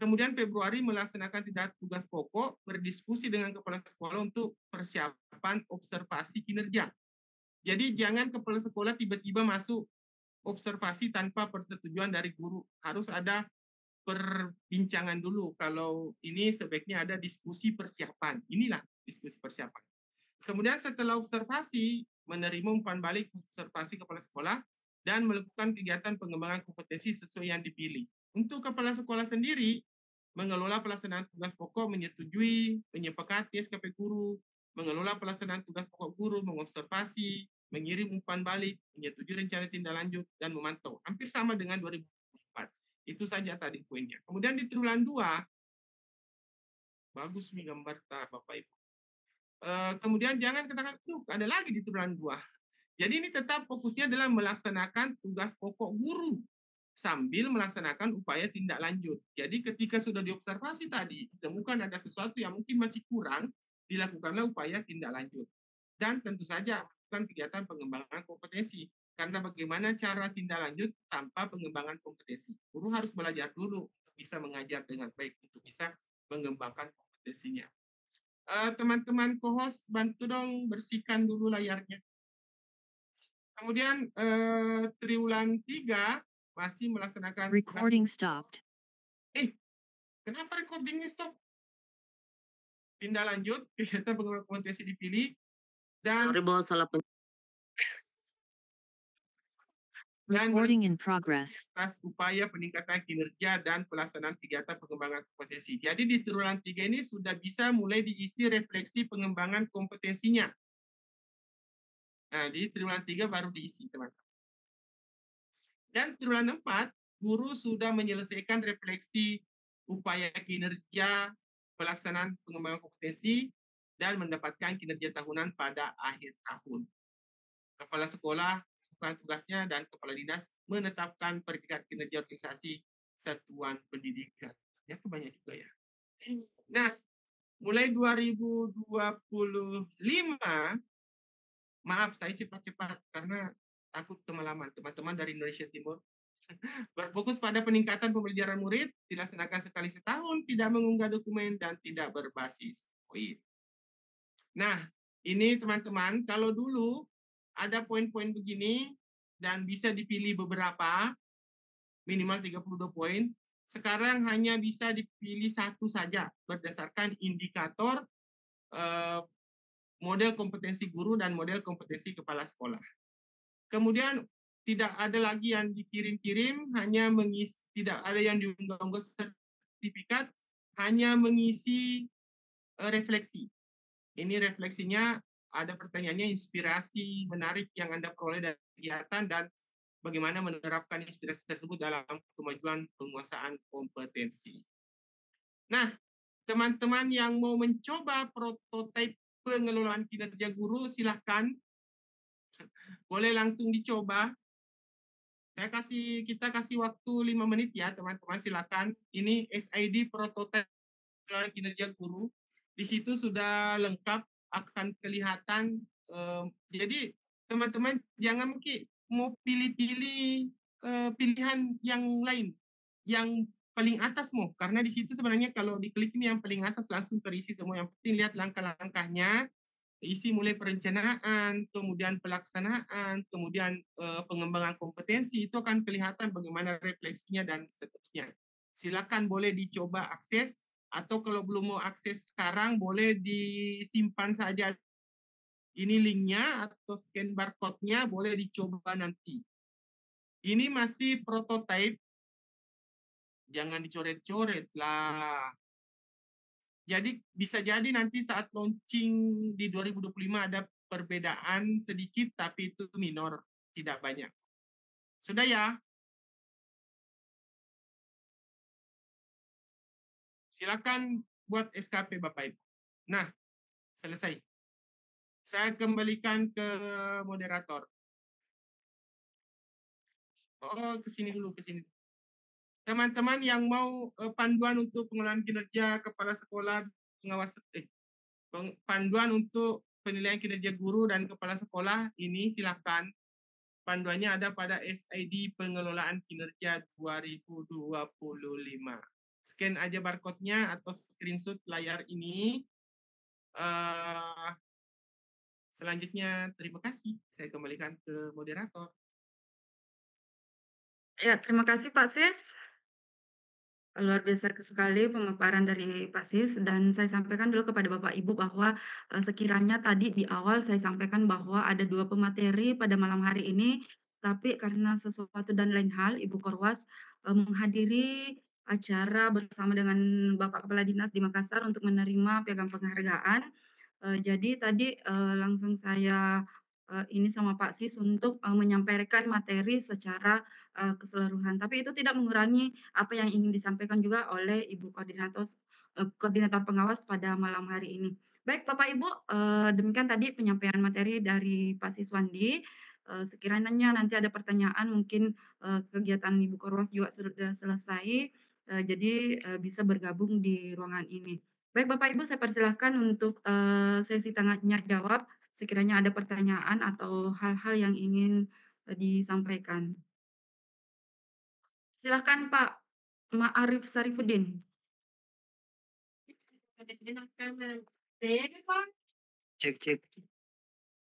Kemudian Februari melaksanakan tugas pokok, berdiskusi dengan kepala sekolah untuk persiapan observasi kinerja. Jadi jangan kepala sekolah tiba-tiba masuk observasi tanpa persetujuan dari guru. Harus ada perbincangan dulu. Kalau ini sebaiknya ada diskusi persiapan. Inilah diskusi persiapan. Kemudian setelah observasi, menerima umpan balik observasi kepala sekolah dan melakukan kegiatan pengembangan kompetensi sesuai yang dipilih. Untuk kepala sekolah sendiri, mengelola pelaksanaan tugas pokok, menyetujui, menyepakati SKP guru, mengelola pelaksanaan tugas pokok guru, mengobservasi, mengirim umpan balik, menyetujui rencana tindak lanjut, dan memantau. Hampir sama dengan 2004. Itu saja tadi poinnya. Kemudian di triwulan 2, bagus nih gambar Bapak Ibu. Kemudian jangan katakan, ada lagi di triwulan 2. Jadi ini tetap fokusnya adalah melaksanakan tugas pokok guru sambil melaksanakan upaya tindak lanjut. Jadi ketika sudah diobservasi tadi, ditemukan ada sesuatu yang mungkin masih kurang, dilakukanlah upaya tindak lanjut. Dan tentu saja melakukan kegiatan pengembangan kompetensi. Karena bagaimana cara tindak lanjut tanpa pengembangan kompetensi? Guru harus belajar dulu untuk bisa mengajar dengan baik, untuk bisa mengembangkan kompetensinya. Teman-teman co-host, bantu dong bersihkan dulu layarnya. Kemudian triwulan 3 masih melaksanakan Recording stopped. Kenapa recordingnya stop? Tindak lanjut, kegiatan pengembangan kompetensi dipilih, dan Sorry, bos, salah dan Recording in progress. atas upaya peningkatan kinerja dan pelaksanaan kegiatan pengembangan kompetensi. Jadi di triwulan 3 ini sudah bisa mulai diisi refleksi pengembangan kompetensinya. Nah, di triwulan 3 baru diisi, teman-teman. Dan triwulan 4, guru sudah menyelesaikan refleksi upaya kinerja pelaksanaan pengembangan kompetensi dan mendapatkan kinerja tahunan pada akhir tahun. Kepala sekolah melakukan tugasnya dan kepala dinas menetapkan peringkat kinerja organisasi satuan pendidikan. Ya, itu banyak juga ya. Nah, mulai 2025, maaf saya cepat-cepat karena takut kemalaman. Teman-teman dari Indonesia Timur berfokus pada peningkatan pembelajaran murid, dilaksanakan sekali setahun, tidak mengunggah dokumen, dan tidak berbasis poin. Nah, ini teman-teman, kalau dulu ada poin-poin begini dan bisa dipilih beberapa, minimal 32 poin, sekarang hanya bisa dipilih satu saja berdasarkan indikator model kompetensi guru dan model kompetensi kepala sekolah. Kemudian tidak ada lagi yang dikirim-kirim, hanya mengisi, tidak ada yang diunggah-unggah sertifikat, hanya mengisi refleksi. Ini refleksinya ada pertanyaannya inspirasi menarik yang Anda peroleh dari kegiatan dan bagaimana menerapkan inspirasi tersebut dalam kemajuan penguasaan kompetensi. Nah, teman-teman yang mau mencoba prototipe pengelolaan kinerja guru, silahkan. Boleh langsung dicoba. Kita kasih waktu 5 menit ya, teman-teman, silakan. Ini SID prototipe pengelolaan kinerja guru. Di situ sudah lengkap, akan kelihatan. Jadi teman-teman jangan mungkin mau pilih-pilih pilihan yang lain, yang paling atas mau, karena di situ sebenarnya kalau diklik ini yang paling atas langsung terisi semua. Yang penting lihat langkah-langkahnya, isi mulai perencanaan, kemudian pelaksanaan, kemudian pengembangan kompetensi, itu akan kelihatan bagaimana refleksinya dan seterusnya. Silakan boleh dicoba akses, atau kalau belum mau akses sekarang boleh disimpan saja. Ini linknya atau scan barcode-nya, boleh dicoba nanti. Ini masih prototipe, jangan dicoret-coret lah. Jadi bisa jadi nanti saat launching di 2025 ada perbedaan sedikit, tapi itu minor, tidak banyak. Sudah ya? Silakan buat SKP Bapak Ibu. Nah, selesai. Saya kembalikan ke moderator. Oh, ke sini dulu, ke sini. Teman-teman yang mau panduan untuk pengelolaan kinerja kepala sekolah, panduan untuk penilaian kinerja guru dan kepala sekolah, ini silakan. Panduannya ada pada SID pengelolaan kinerja 2025. Scan aja barcode-nya atau screenshot layar ini. Selanjutnya, terima kasih. Saya kembalikan ke moderator. Ya, terima kasih Pak Sis. Luar biasa sekali pemaparan dari Pak Sis, dan saya sampaikan dulu kepada Bapak Ibu bahwa sekiranya tadi di awal saya sampaikan bahwa ada 2 pemateri pada malam hari ini, tapi karena sesuatu dan lain hal Ibu Korwas menghadiri acara bersama dengan Bapak Kepala Dinas di Makassar untuk menerima piagam penghargaan. Jadi tadi langsung saya ini sama Pak Sis untuk menyampaikan materi secara keseluruhan. Tapi itu tidak mengurangi apa yang ingin disampaikan juga oleh Ibu koordinator pengawas pada malam hari ini. Baik Bapak Ibu, demikian tadi penyampaian materi dari Pak Siswandi. Sekiranya nanti ada pertanyaan, mungkin kegiatan Ibu Korwas juga sudah selesai, jadi bisa bergabung di ruangan ini. Baik Bapak Ibu, saya persilahkan untuk sesi tanya jawab sekiranya ada pertanyaan atau hal-hal yang ingin disampaikan. Silakan Pak Ma'arif Sarifuddin. Cek, cek.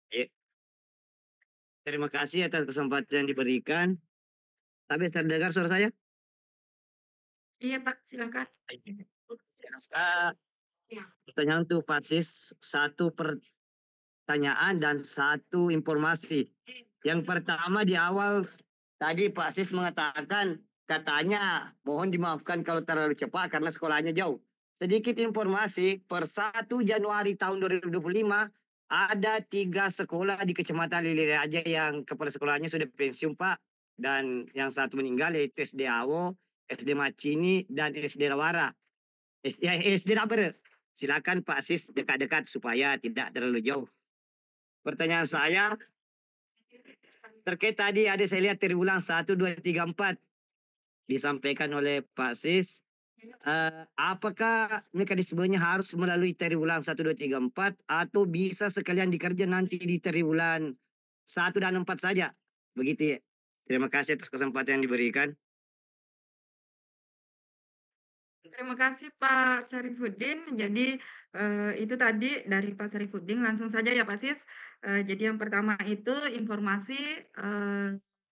Ya. Terima kasih atas kesempatan yang diberikan. Tapi terdengar suara saya? Iya Pak, silakan. Pertanyaan untuk Pak Sis, 1 pertanyaan dan 1 informasi. Yang pertama di awal Tadi Pak Sis mengatakan katanya mohon dimaafkan kalau terlalu cepat karena sekolahnya jauh. Sedikit informasi, per 1 Januari tahun 2025 ada 3 sekolah di Kecamatan Lili Raja yang kepala sekolahnya sudah pensiun Pak. Dan yang satu meninggal yaitu SD Awo, SD Macini, dan SD Rawara. SD Rabere. Silakan Pak Sis dekat-dekat supaya tidak terlalu jauh. Pertanyaan saya, terkait tadi ada saya lihat triwulan 1, 2, 3, 4 disampaikan oleh Pak Sis. Apakah mekanismenya harus melalui triwulan 1, 2, 3, 4 atau bisa sekalian dikerja nanti di triwulan 1 dan 4 saja? Begitu ya. Terima kasih atas kesempatan yang diberikan. Terima kasih Pak Syarifuddin. Jadi itu tadi dari Pak Syarifuddin, langsung saja ya Pak Sis. Jadi yang pertama itu informasi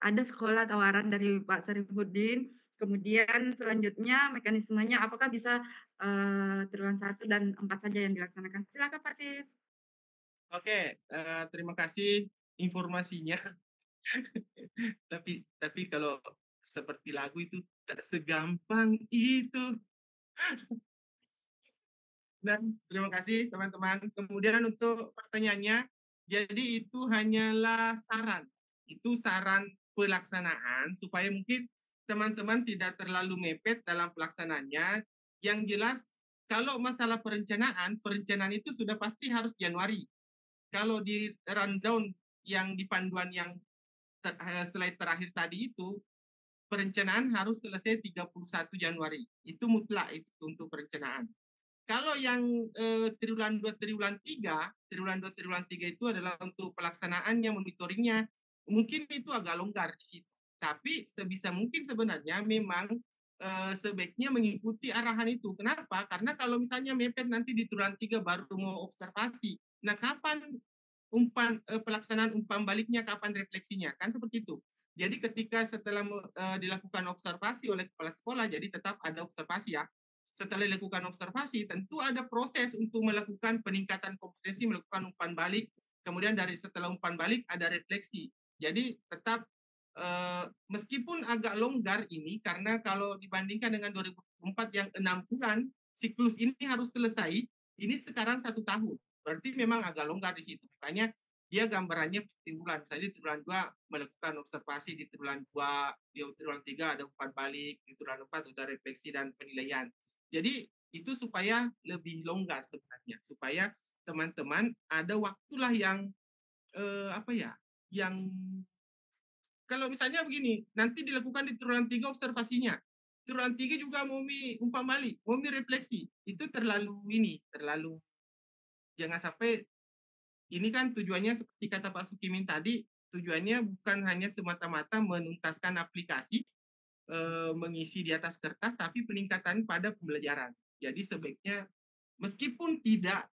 ada sekolah tawaran dari Pak Syarifuddin. Kemudian selanjutnya mekanismenya apakah bisa triwulan 1 dan 4 saja yang dilaksanakan. Silakan Pak Sis. Oke, terima kasih informasinya. Tapi kalau seperti lagu itu tak segampang itu. Dan terima kasih teman-teman. Kemudian untuk pertanyaannya, jadi itu hanyalah saran. Itu saran pelaksanaan supaya mungkin teman-teman tidak terlalu mepet dalam pelaksanaannya. Yang jelas kalau masalah perencanaan itu sudah pasti harus Januari. Kalau di rundown yang di panduan yang slide terakhir tadi itu, perencanaan harus selesai 31 Januari. Itu mutlak itu untuk perencanaan. Kalau yang triwulan 2, triwulan 3 itu adalah untuk pelaksanaannya, monitoringnya, mungkin itu agak longgar di situ. Tapi sebisa mungkin sebenarnya memang sebaiknya mengikuti arahan itu. Kenapa? Karena kalau misalnya mepet nanti di triwulan 3 baru mau observasi. Nah, kapan pelaksanaan umpan baliknya, kapan refleksinya? Kan seperti itu. Jadi ketika setelah dilakukan observasi oleh kepala sekolah, jadi tetap ada observasi ya. Setelah dilakukan observasi, tentu ada proses untuk melakukan peningkatan kompetensi, melakukan umpan balik. Kemudian dari setelah umpan balik ada refleksi. Jadi tetap meskipun agak longgar ini, karena kalau dibandingkan dengan 2004 yang 6 bulan, siklus ini harus selesai, ini sekarang 1 tahun. Berarti memang agak longgar di situ. Makanya dia gambarannya timbulan. Misalnya di triwulan 2 melakukan observasi, di triwulan 2, di triwulan 3 ada umpan balik, di triwulan 4 sudah refleksi dan penilaian. Jadi itu supaya lebih longgar sebenarnya, supaya teman-teman ada waktulah yang yang kalau misalnya begini, nanti dilakukan di triwulan 3 observasinya. Triwulan 3 juga mau umpan balik, mau refleksi. Itu terlalu jangan sampai ini kan tujuannya seperti kata Pak Sukimin tadi, tujuannya bukan hanya semata-mata menuntaskan aplikasi, mengisi di atas kertas, tapi peningkatan pada pembelajaran. Jadi sebaiknya meskipun tidak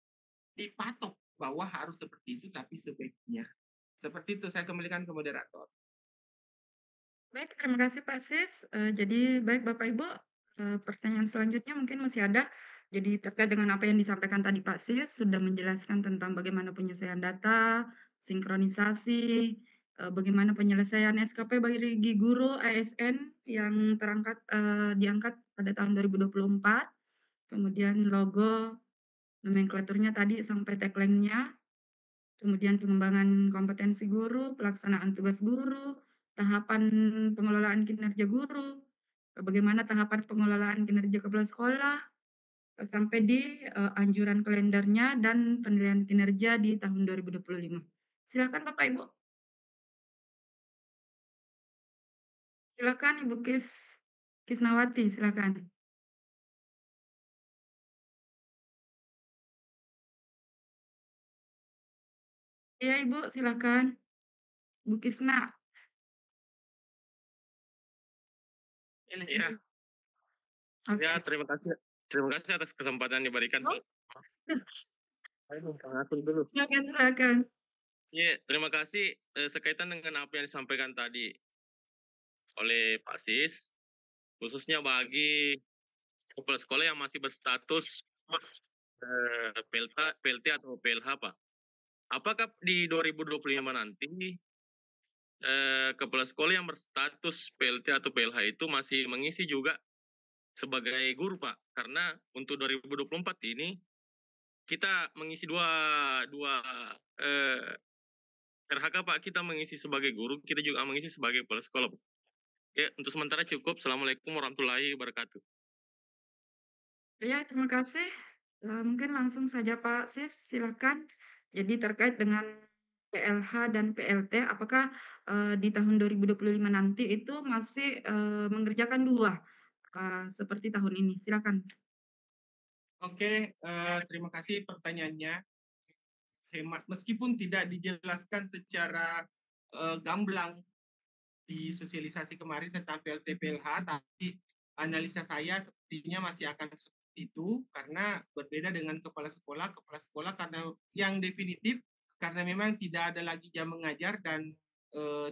dipatok bahwa harus seperti itu, tapi sebaiknya. Seperti itu, saya kembalikan ke moderator. Baik, terima kasih Pak Sis. Jadi baik Bapak Ibu, pertanyaan selanjutnya mungkin masih ada. Jadi terkait dengan apa yang disampaikan tadi Pak Sis, sudah menjelaskan tentang bagaimana penyelesaian data, sinkronisasi, bagaimana penyelesaian SKP bagi guru ASN yang diangkat pada tahun 2024, kemudian logo, nomenklaturnya tadi sampai tagline-nya, kemudian pengembangan kompetensi guru, pelaksanaan tugas guru, tahapan pengelolaan kinerja guru, bagaimana tahapan pengelolaan kinerja kepala sekolah, sampai di anjuran kalendernya dan penilaian kinerja di tahun 2025. Silakan Bapak Ibu. Silakan Ibu Kisnawati, silakan. Iya Ibu, silakan. Bu Kisna. Ya, Oke. ya terima kasih atas kesempatan yang diberikan. Oh. Dulu. Silakan. Ya, terima kasih sekaitan dengan apa yang disampaikan tadi oleh Pak Sis, khususnya bagi kepala sekolah yang masih berstatus PLT atau PLH, Pak. Apakah di 2025 nanti kepala sekolah yang berstatus PLT atau PLH itu masih mengisi juga sebagai guru, Pak. Karena untuk 2024 ini kita mengisi dua RHK, Pak. Kita mengisi sebagai guru, kita juga mengisi sebagai kepala sekolah, Pak. Ya, untuk sementara cukup. Assalamualaikum warahmatullahi wabarakatuh. Ya, terima kasih. Mungkin langsung saja Pak Sis, silakan. Jadi terkait dengan PLH dan PLT, apakah di tahun 2025 nanti itu masih mengerjakan dua seperti tahun ini? Silakan. Oke, terima kasih pertanyaannya. Hemat, meskipun tidak dijelaskan secara gamblang di sosialisasi kemarin tentang PLT PLH, tapi analisa saya sepertinya masih akan seperti itu karena berbeda dengan kepala sekolah karena yang definitif karena memang tidak ada lagi jam mengajar dan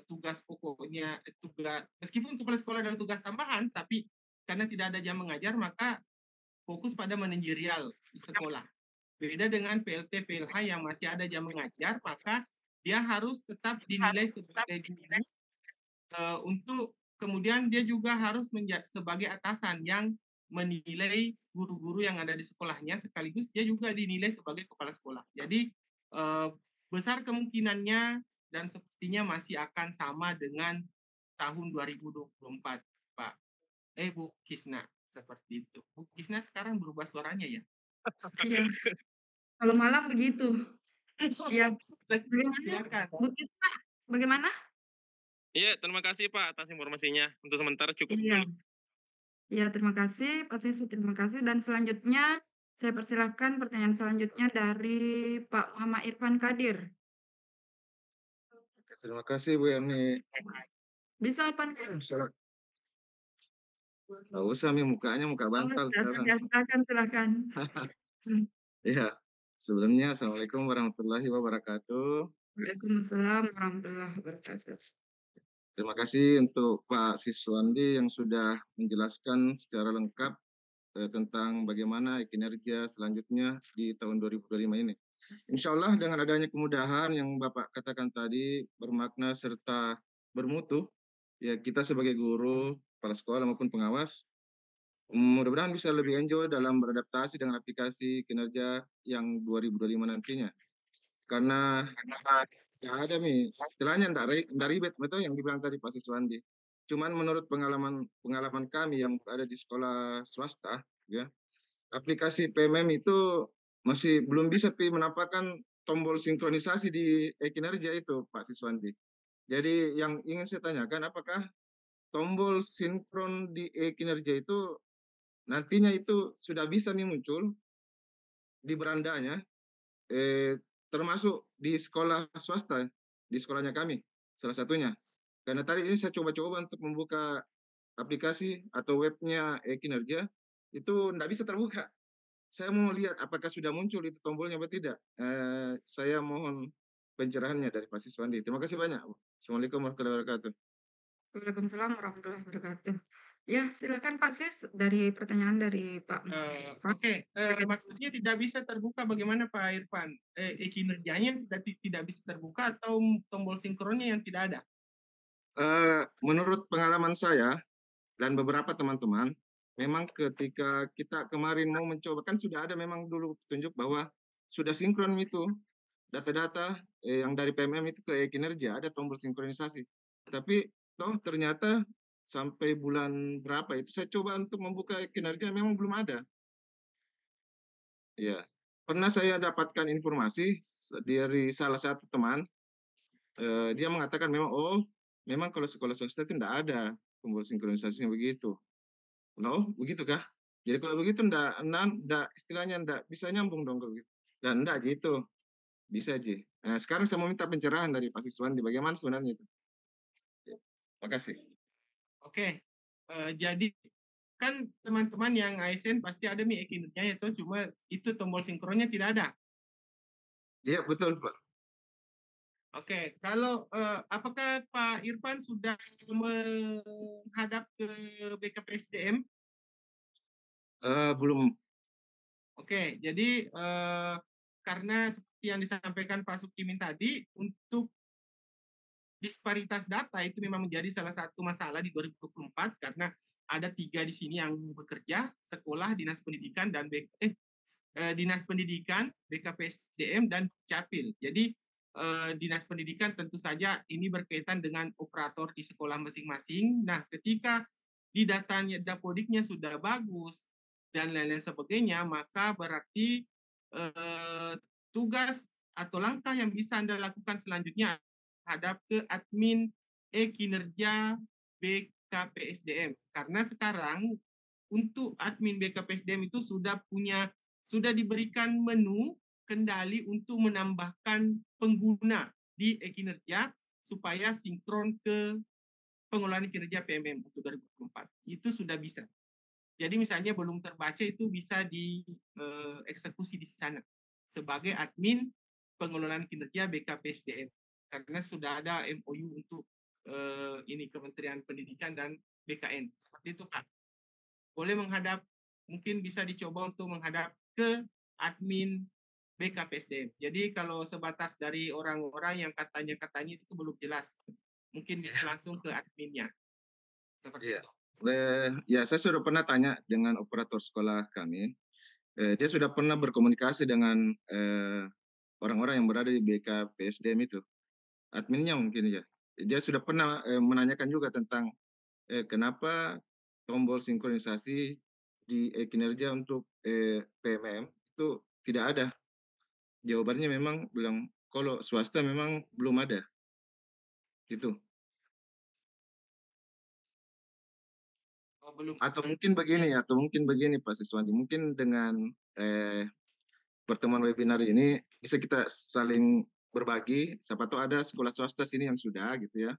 tugas pokoknya meskipun kepala sekolah adalah tugas tambahan, tapi karena tidak ada jam mengajar maka fokus pada manajerial di sekolah. Beda dengan PLT PLH yang masih ada jam mengajar, maka dia harus tetap dinilai sebagai guru untuk kemudian dia juga harus sebagai atasan yang menilai guru-guru yang ada di sekolahnya, sekaligus dia juga dinilai sebagai kepala sekolah. Jadi besar kemungkinannya dan sepertinya masih akan sama dengan tahun 2024, Pak. Bu Kisna, seperti itu. Bu Kisna sekarang berubah suaranya ya? Iya. Kalau malam begitu. Iya. Bagaimana, Silakan. Bu Kisna? Bagaimana? Iya, terima kasih Pak atas informasinya. Untuk sementara cukup Iya. dulu. Iya, terima kasih Pak Sis, terima kasih. Dan selanjutnya saya persilahkan pertanyaan selanjutnya dari Pak Muhammad Irfan Kadir. Terima kasih Bu Yani. Bisa Pak? Nggak usah Mi, mukanya muka bantal sekarang. Silakan. Iya, sebelumnya Assalamualaikum warahmatullahi wabarakatuh. Waalaikumsalam warahmatullahi wabarakatuh. Terima kasih untuk Pak Siswandi yang sudah menjelaskan secara lengkap tentang bagaimana kinerja selanjutnya di tahun 2025 ini. Insya Allah dengan adanya kemudahan yang Bapak katakan tadi bermakna serta bermutu, ya kita sebagai guru, kepala sekolah maupun pengawas, mudah-mudahan bisa lebih enjoy dalam beradaptasi dengan aplikasi kinerja yang 2025 nantinya. Karena nggak ada nih, istilahnya nggak ribet, betul yang dibilang tadi Pak Siswandi. Cuman menurut pengalaman kami yang ada di sekolah swasta, ya, aplikasi PMM itu masih belum bisa menampakkan tombol sinkronisasi di kinerja itu, Pak Siswandi. Jadi yang ingin saya tanyakan, apakah tombol sinkron di kinerja itu nantinya itu sudah bisa nih muncul di berandanya, termasuk di sekolah swasta, di sekolahnya kami, salah satunya. Karena tadi ini saya coba-coba untuk membuka aplikasi atau webnya kinerja, itu tidak bisa terbuka. Saya mau lihat apakah sudah muncul itu tombolnya atau tidak. Saya mohon pencerahannya dari Pak Siswandi. Terima kasih banyak. Assalamualaikum warahmatullahi wabarakatuh. Waalaikumsalam warahmatullahi wabarakatuh. Ya, silakan Pak Sis dari pertanyaan dari Pak. Oke, maksudnya tidak bisa terbuka bagaimana Pak Irfan? Kinerjanya tidak bisa terbuka atau tombol sinkronnya yang tidak ada? Menurut pengalaman saya dan beberapa teman-teman, memang ketika kita kemarin mau mencoba, kan sudah ada memang dulu petunjuk bahwa sudah sinkron itu data-data yang dari PMM itu ke kinerja, ada tombol sinkronisasi. Tapi toh ternyata sampai bulan berapa itu saya coba untuk membuka kinerja memang belum ada. Ya, pernah saya dapatkan informasi dari salah satu teman, dia mengatakan memang kalau sekolah swasta itu tidak ada tombol sinkronisasinya begitu. Oh, begitu kah? Jadi kalau begitu enggak istilahnya enggak bisa nyambung dong kalau gitu. Dan enggak gitu. Bisa aja. Nah, sekarang saya mau minta pencerahan dari Pak Siswandi, bagaimana sebenarnya itu? Terima kasih. Oke, jadi kan teman-teman yang ASN pasti ada nih kinerjanya itu, cuma itu tombol sinkronnya tidak ada. Iya, betul Pak. Oke, kalau apakah Pak Irfan sudah menghadap ke BKPSDM? Belum. Oke, jadi karena seperti yang disampaikan Pak Sukimin tadi, untuk disparitas data itu memang menjadi salah satu masalah di 2024 karena ada 3 di sini yang bekerja, sekolah, dinas pendidikan, dan dinas pendidikan, BKPSDM, dan Capil. Jadi dinas pendidikan tentu saja ini berkaitan dengan operator di sekolah masing-masing. Nah, ketika di datanya Dapodiknya sudah bagus dan lain-lain sebagainya, maka berarti tugas atau langkah yang bisa Anda lakukan selanjutnya terhadap ke admin kinerja BKPSDM. Karena sekarang untuk admin BKPSDM itu sudah diberikan menu kendali untuk menambahkan pengguna di kinerja supaya sinkron ke pengelolaan kinerja PMM untuk 2024. Itu sudah bisa. Jadi misalnya belum terbaca itu bisa dieksekusi di sana sebagai admin pengelolaan kinerja BKPSDM karena sudah ada MOU untuk ini Kementerian Pendidikan dan BKN. Seperti itu, Pak. Boleh mungkin bisa dicoba untuk menghadap ke admin BKPSDM. Jadi kalau sebatas dari orang-orang yang katanya itu belum jelas, mungkin bisa langsung ke adminnya. Seperti itu. Ya, saya sudah pernah tanya dengan operator sekolah kami. Dia sudah pernah berkomunikasi dengan orang-orang yang berada di BKPSDM itu. Adminnya mungkin ya. Dia sudah pernah menanyakan juga tentang kenapa tombol sinkronisasi di kinerja untuk PMM itu tidak ada. Jawabannya memang bilang kalau swasta memang belum ada. Gitu. Atau mungkin begini Pak Siswandi, mungkin dengan pertemuan webinar ini bisa kita saling berbagi, siapa tahu ada sekolah swasta sini yang sudah gitu ya.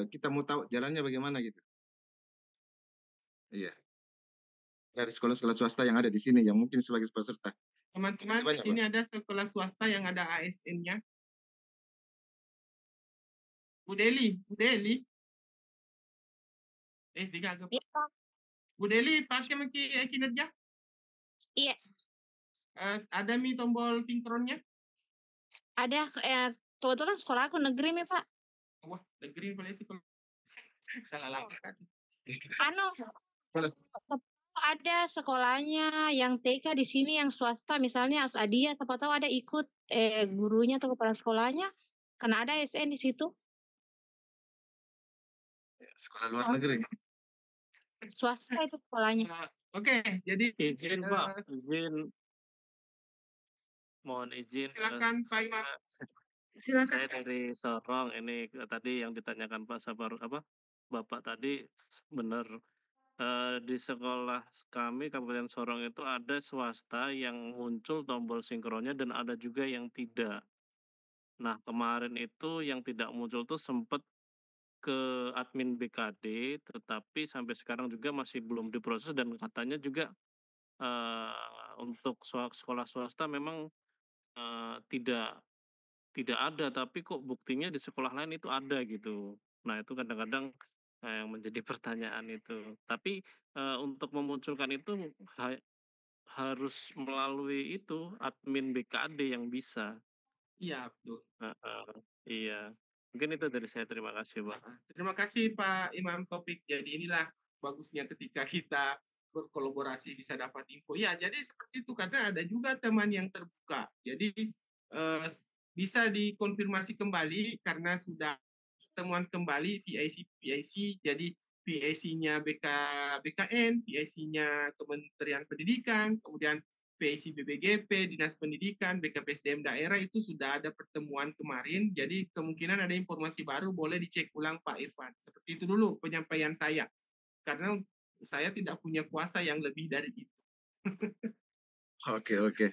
Kita mau tahu jalannya bagaimana gitu. Iya. Dari sekolah-sekolah swasta yang ada di sini yang mungkin sebagai peserta. Teman-teman, di sini ada sekolah swasta yang ada ASN-nya. Bu Deli. Tiga agak. Bu Deli, pakai kinerja? Iya. Ada tombol sinkronnya? Ada, kebetulan sekolah aku negeri nih, Pak. Wah, negeri boleh sih. Salah langkah. Ada sekolahnya yang TK di sini yang swasta misalnya Asadia, siapa tahu ada ikut gurunya atau kepala sekolahnya karena ada ASN di situ. Sekolah luar negeri. Swasta itu sekolahnya. Oke, jadi izin Pak, mohon izin. Silakan Pak Imam. Silakan. Saya dari Sorong. Ini tadi yang ditanyakan Pak Bapak tadi benar. Di sekolah kami Kabupaten Sorong itu ada swasta yang muncul tombol sinkronnya dan ada juga yang tidak. Nah, kemarin itu yang tidak muncul tuh sempat ke admin BKD, tetapi sampai sekarang juga masih belum diproses dan katanya juga untuk sekolah swasta memang tidak ada, tapi kok buktinya di sekolah lain itu ada gitu. Nah, itu kadang-kadang yang menjadi pertanyaan itu. Tapi untuk memunculkan itu harus melalui itu admin BKD yang bisa. Iya, betul. Iya. Mungkin itu dari saya. Terima kasih, Pak. Terima kasih Pak Imam Topik. Jadi inilah bagusnya ketika kita berkolaborasi bisa dapat info. Ya, jadi seperti itu karena ada juga teman yang terbuka. Jadi bisa dikonfirmasi kembali karena sudah temuan kembali PIC, jadi PIC-nya BKN, PIC-nya Kementerian Pendidikan, kemudian PIC BBGP, Dinas Pendidikan, BKPSDM daerah itu sudah ada pertemuan kemarin, jadi kemungkinan ada informasi baru boleh dicek ulang Pak Irfan. Seperti itu dulu penyampaian saya, karena saya tidak punya kuasa yang lebih dari itu. Oke.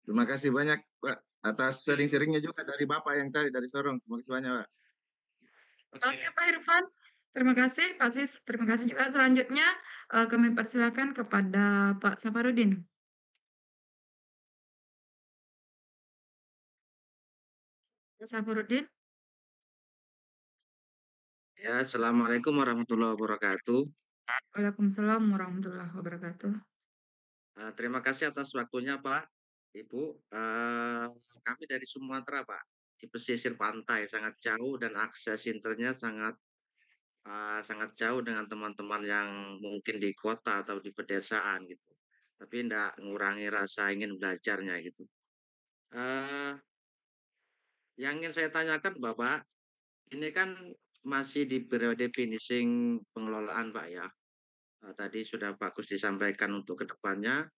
Terima kasih banyak Pak atas sharing-sharingnya juga dari Bapak yang tadi dari Sorong. Terima kasih banyak Pak. Oke Pak Irfan, terima kasih Pak Sis, terima kasih juga. Selanjutnya kami persilakan kepada Pak Safarudin. Pak Safarudin. Ya, Assalamualaikum warahmatullahi wabarakatuh. Waalaikumsalam warahmatullahi wabarakatuh. Terima kasih atas waktunya Pak, Ibu. Kami dari Sumatera Pak, di pesisir pantai, sangat jauh dan akses internetnya sangat jauh dengan teman-teman yang mungkin di kota atau di pedesaan gitu. Tapi tidak mengurangi rasa ingin belajarnya gitu. Yang ingin saya tanyakan Bapak, ini kan masih di periode finishing pengelolaan Pak ya. Tadi sudah bagus disampaikan untuk kedepannya.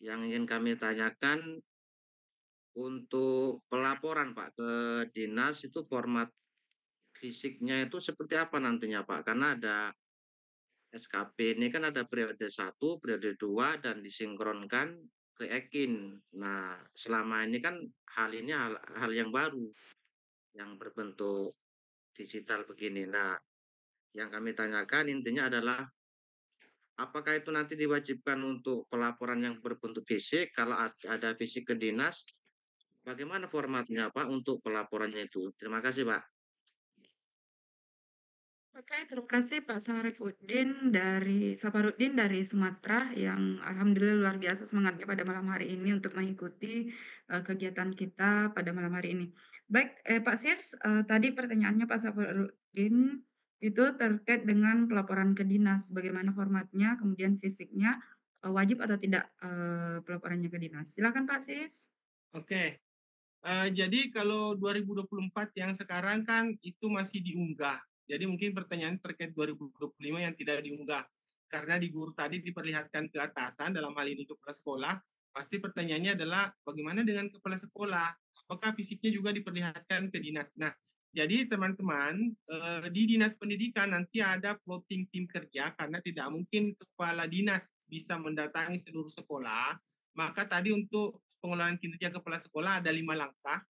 Yang ingin kami tanyakan untuk pelaporan Pak ke dinas itu format fisiknya itu seperti apa nantinya Pak? Karena ada SKP ini kan ada periode 1, periode 2 dan disinkronkan ke Ekin. Nah, selama ini kan hal ini hal yang baru yang berbentuk digital begini. Nah, yang kami tanyakan intinya adalah apakah itu nanti diwajibkan untuk pelaporan yang berbentuk fisik? Kalau ada fisik ke dinas, bagaimana formatnya Pak untuk pelaporannya itu? Terima kasih Pak. Oke, terima kasih Pak Saparudin dari Sumatera yang alhamdulillah luar biasa semangatnya pada malam hari ini untuk mengikuti kegiatan kita pada malam hari ini. Baik, Pak Sis, tadi pertanyaannya Pak Saparudin itu terkait dengan pelaporan ke dinas, bagaimana formatnya, kemudian fisiknya, wajib atau tidak pelaporannya ke dinas. Silakan Pak Sis. Oke. Jadi kalau 2024 yang sekarang kan itu masih diunggah. Jadi mungkin pertanyaan terkait 2025 yang tidak diunggah. Karena di guru tadi diperlihatkan ke atasan, dalam hal ini kepala sekolah, pasti pertanyaannya adalah bagaimana dengan kepala sekolah? Apakah fisiknya juga diperlihatkan ke dinas? Nah, jadi teman-teman, di dinas pendidikan nanti ada plotting tim kerja karena tidak mungkin kepala dinas bisa mendatangi seluruh sekolah. Maka tadi untuk pengelolaan kinerja kepala sekolah ada 5 langkah.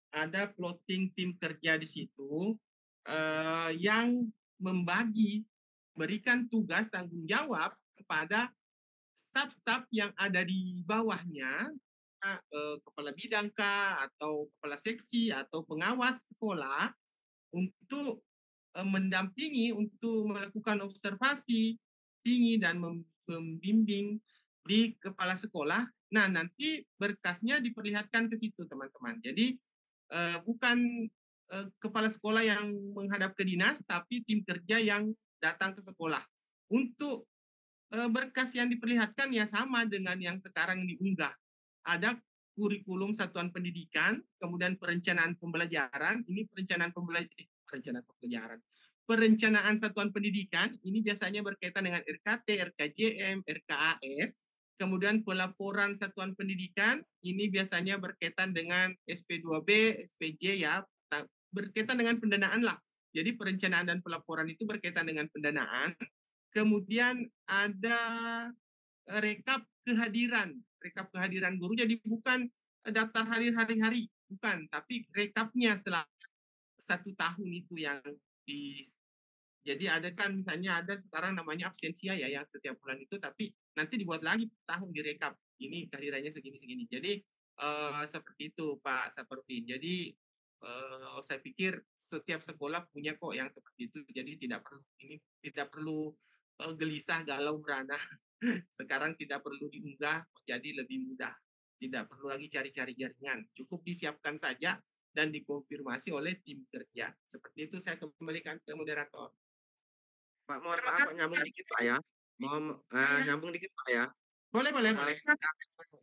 Ada plotting tim kerja di situ yang berikan tugas tanggung jawab kepada staf-staf yang ada di bawahnya, kepala bidang kah, atau kepala seksi, atau pengawas sekolah untuk mendampingi, untuk melakukan observasi, tinggi dan membimbing di kepala sekolah. Nah, nanti berkasnya diperlihatkan ke situ, teman-teman. Jadi, bukan kepala sekolah yang menghadap ke dinas, tapi tim kerja yang datang ke sekolah. Untuk berkas yang diperlihatkan ya sama dengan yang sekarang diunggah. Ada kurikulum satuan pendidikan, kemudian perencanaan pembelajaran, ini perencanaan pembelajaran. Perencanaan satuan pendidikan, ini biasanya berkaitan dengan RKT, RKJM, RKAS, kemudian pelaporan satuan pendidikan, ini biasanya berkaitan dengan SP2B, SPJ ya, berkaitan dengan pendanaan lah. Jadi perencanaan dan pelaporan itu berkaitan dengan pendanaan. Kemudian ada rekap kehadiran guru, jadi bukan daftar hadir hari-hari, bukan, tapi rekapnya selama 1 tahun itu yang jadi ada kan misalnya ada sekarang namanya absensia ya yang setiap bulan itu, tapi nanti dibuat lagi tahun direkap, ini kehadirannya segini-segini. Jadi seperti itu Pak Saparudin. Jadi saya pikir setiap sekolah punya kok yang seperti itu, jadi tidak perlu gelisah, galau, merana. Sekarang tidak perlu diunggah, jadi lebih mudah. Tidak perlu lagi cari-cari jaringan, cukup disiapkan saja dan dikonfirmasi oleh tim kerja. Seperti itu, saya kembalikan ke moderator. Pak, mohon maaf Pak, nyambung dikit Pak ya. Nyambung dikit Pak ya. Boleh.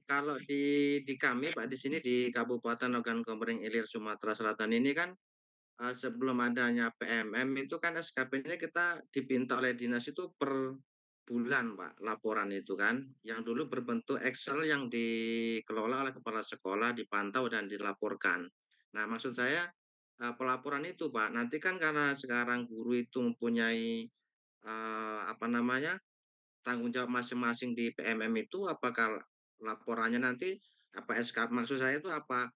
Kalau di kami Pak, di sini di Kabupaten Ogan Komering Ilir Sumatera Selatan ini kan sebelum adanya PMM itu kan SKP-nya kita dipinta oleh dinas itu per bulan Pak, laporan itu kan, yang dulu berbentuk Excel yang dikelola oleh kepala sekolah, dipantau dan dilaporkan. Nah, maksud saya pelaporan itu Pak, nanti kan karena sekarang guru itu mempunyai tanggung jawab masing-masing di PMM itu, apakah laporannya nanti SKP, maksud saya itu apa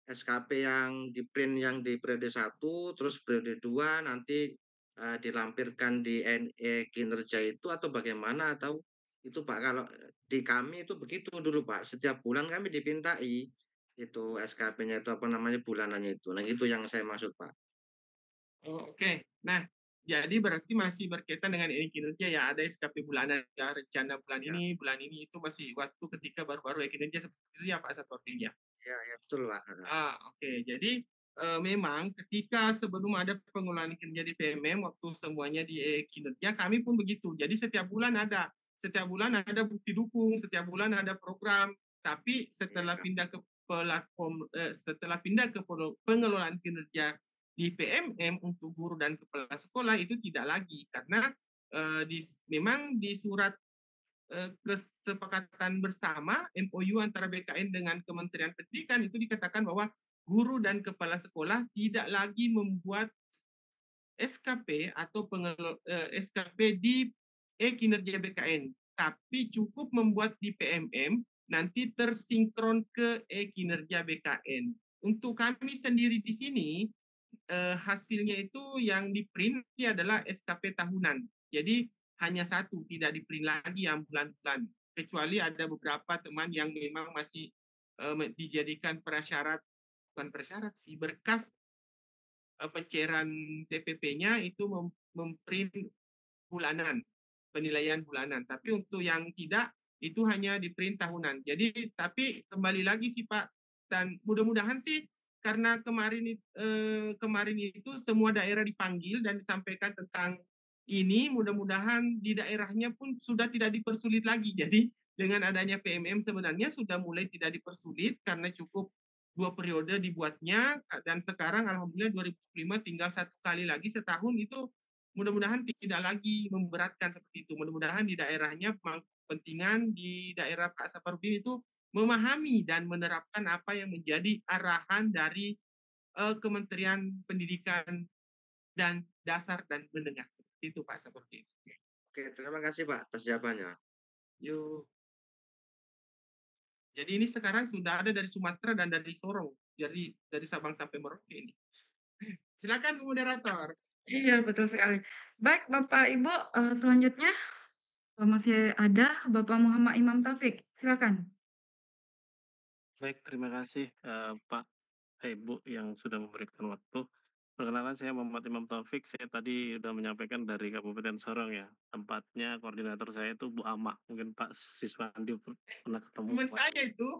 SKP yang di print yang di periode 1 terus periode 2 nanti dilampirkan di NE kinerja itu atau bagaimana, atau itu Pak? Kalau di kami itu begitu dulu Pak, setiap bulan kami dipintai itu SKP-nya itu bulanannya itu. Nah, itu yang saya maksud Pak. Oke. Nah, jadi berarti masih berkaitan dengan ini kinerja ya, ada SKP bulanan ya, rencana bulan ini itu masih waktu ketika baru-baru kinerja seperti itu ya Pak Saparudin ya. Ya, betul Pak. Oke. Jadi memang ketika sebelum ada pengelolaan kinerja di PMM, waktu semuanya di kinerja, kami pun begitu. Jadi setiap bulan ada bukti dukung, setiap bulan ada program. Tapi setelah pindah ke platform, setelah pindah ke pengelolaan kinerja di PMM untuk guru dan kepala sekolah itu tidak lagi, karena memang di surat kesepakatan bersama MOU antara BKN dengan Kementerian Pendidikan itu dikatakan bahwa guru dan kepala sekolah tidak lagi membuat SKP atau SKP di kinerja BKN, tapi cukup membuat di PMM nanti tersinkron ke kinerja BKN. Untuk kami sendiri di sini hasilnya itu yang di print adalah SKP tahunan. Jadi hanya satu, tidak di print lagi yang bulan-bulan. Kecuali ada beberapa teman yang memang masih dijadikan prasyarat, bukan prasyarat sih, berkas pencairan TPP-nya itu memprint bulanan, penilaian bulanan. Tapi untuk yang tidak, itu hanya di print tahunan. Jadi, tapi kembali lagi sih Pak, dan mudah-mudahan sih karena kemarin itu semua daerah dipanggil dan disampaikan tentang ini, mudah-mudahan di daerahnya pun sudah tidak dipersulit lagi. Jadi dengan adanya PMM sebenarnya sudah mulai tidak dipersulit karena cukup 2 periode dibuatnya, dan sekarang alhamdulillah 2005 tinggal 1 kali lagi setahun, itu mudah-mudahan tidak lagi memberatkan seperti itu. Mudah-mudahan di daerahnya kepentingan di daerah Pak Saparudin itu memahami dan menerapkan apa yang menjadi arahan dari Kementerian Pendidikan dan Dasar dan Menengah. Seperti itu Pak Saparudin. Oke, terima kasih Pak atas jawabannya. Yuk. Jadi ini sekarang sudah ada dari Sumatera dan dari Sorong, dari Sabang sampai Merauke ini. Silakan moderator. Iya, betul sekali. Baik, Bapak Ibu, selanjutnya masih ada Bapak Muhammad Imam Taufik, silakan. Baik, terima kasih Pak, Ibu yang sudah memberikan waktu. Perkenalkan saya Muhammad Imam Taufik, saya tadi sudah menyampaikan dari Kabupaten Sorong ya. Tempatnya koordinator saya itu Bu Amah, mungkin Pak Siswandi pernah ketemu. Teman saya itu.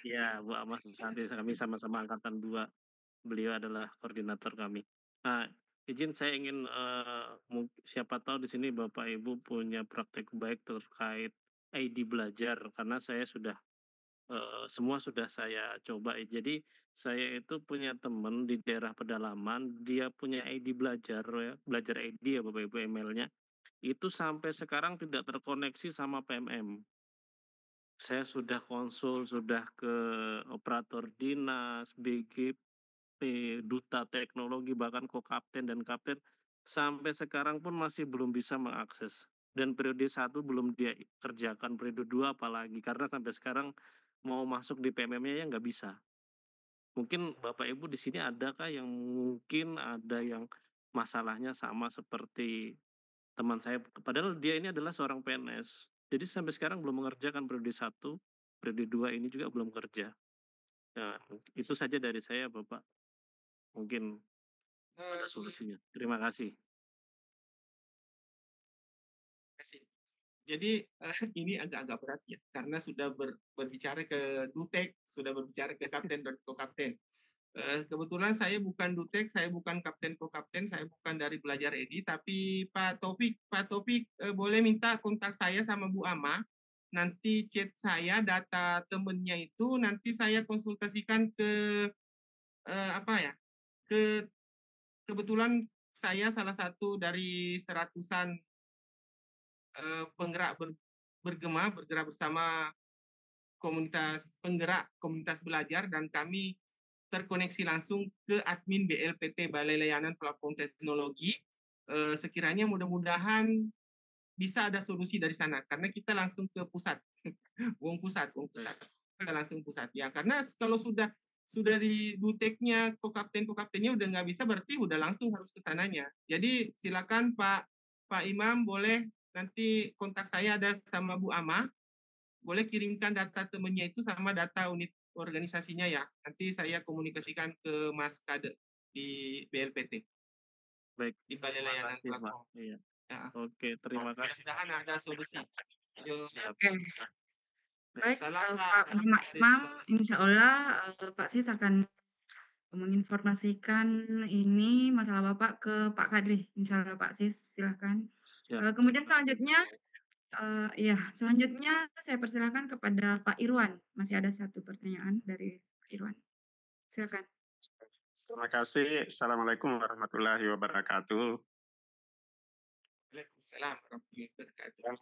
Iya, Bu Amah Susanti, kami sama-sama angkatan 2. Beliau adalah koordinator kami. Nah, izin saya ingin siapa tahu di sini Bapak Ibu punya praktek baik terkait ID belajar, karena saya sudah semua sudah saya coba. Jadi saya itu punya teman di daerah pedalaman, dia punya ID belajar ya, belajar ID ya Bapak Ibu, emailnya itu sampai sekarang tidak terkoneksi sama PMM. Saya sudah konsul, sudah ke operator dinas, BGP, duta teknologi, bahkan Kokapten dan Kapten, sampai sekarang pun masih belum bisa mengakses. Dan periode 1 belum dia kerjakan, periode 2 apalagi, karena sampai sekarang mau masuk di PMM-nya ya nggak bisa. Mungkin Bapak Ibu di sini adakah yang mungkin ada yang masalahnya sama seperti teman saya, padahal dia ini adalah seorang PNS. Jadi sampai sekarang belum mengerjakan periode 1, periode 2 ini juga belum kerja. Nah, itu saja dari saya Bapak. Mungkin ada solusinya. Terima kasih. Jadi ini agak-agak berat ya, karena sudah berbicara ke Dutek, sudah berbicara ke Kapten dan Kokapten. Kebetulan saya bukan Dutek, saya bukan Kapten Kokapten, saya bukan dari Belajar Edi, tapi Pak Taufik boleh minta kontak saya sama Bu Ama, nanti chat saya, data temennya itu nanti saya konsultasikan ke kebetulan saya salah satu dari seratusan penggerak bergerak bersama komunitas penggerak komunitas belajar, dan kami terkoneksi langsung ke admin BLPT, Balai Layanan Platform Teknologi. Sekiranya mudah-mudahan bisa ada solusi dari sana, karena kita langsung ke pusat, uang pusat, kita langsung pusat ya, karena kalau sudah di Duteknya, Kokaptennya udah nggak bisa, berarti udah langsung harus ke sananya. Jadi silakan Pak Imam, boleh nanti kontak saya ada sama Bu Ama, boleh kirimkan data temennya itu sama data unit organisasinya ya. Nanti saya komunikasikan ke Mas Kade di BLPT. Baik. Di Balai Layanan Platform. Iya. Ya. Oke, terima kasih. Mudah-mudahan ada solusi. Oke. Baik, Pak Muhammad Imam, insya Allah Pak Sis akan menginformasikan ini masalah Bapak ke Pak Kadri, insyaallah Pak Sis, silakan. Siap, Kemudian terima kasih. selanjutnya, selanjutnya saya persilakan kepada Pak Irwan. Masih ada satu pertanyaan dari Pak Irwan. Silakan. Terima kasih. Assalamualaikum warahmatullahi wabarakatuh. Waalaikumsalam warahmatullahi wabarakatuh. Yang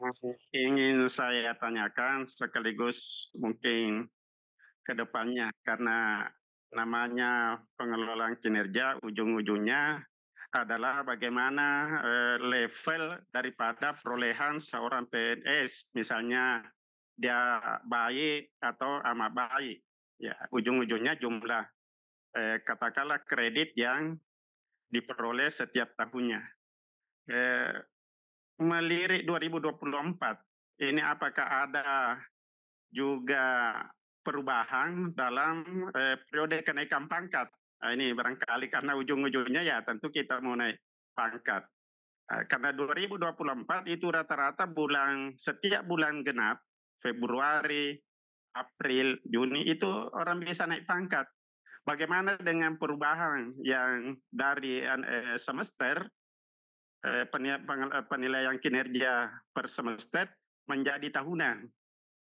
ingin saya tanyakan sekaligus mungkin ke depannya, karena namanya pengelolaan kinerja ujung-ujungnya adalah bagaimana level daripada perolehan seorang PNS, misalnya dia baik atau amat baik, ya ujung-ujungnya jumlah katakanlah kredit yang diperoleh setiap tahunnya. Melirik 2024, ini apakah ada juga perubahan dalam periode kenaikan pangkat? Nah, ini barangkali karena ujung-ujungnya ya tentu kita mau naik pangkat. Karena 2024 itu rata-rata setiap bulan genap, Februari, April, Juni itu orang bisa naik pangkat. Bagaimana dengan perubahan yang dari semester penilaian kinerja per semester menjadi tahunan?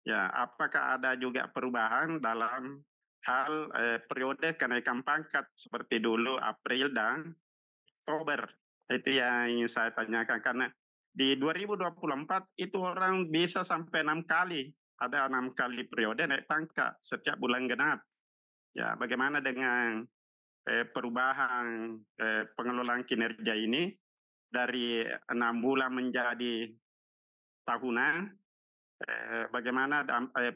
Ya, apakah ada juga perubahan dalam hal periode kenaikan pangkat seperti dulu April dan Oktober? Itu yang ingin saya tanyakan, karena di 2024 itu orang bisa sampai 6 kali, ada 6 kali periode naik pangkat setiap bulan genap. Ya, bagaimana dengan perubahan pengelolaan kinerja ini dari 6 bulan menjadi tahunan? Bagaimana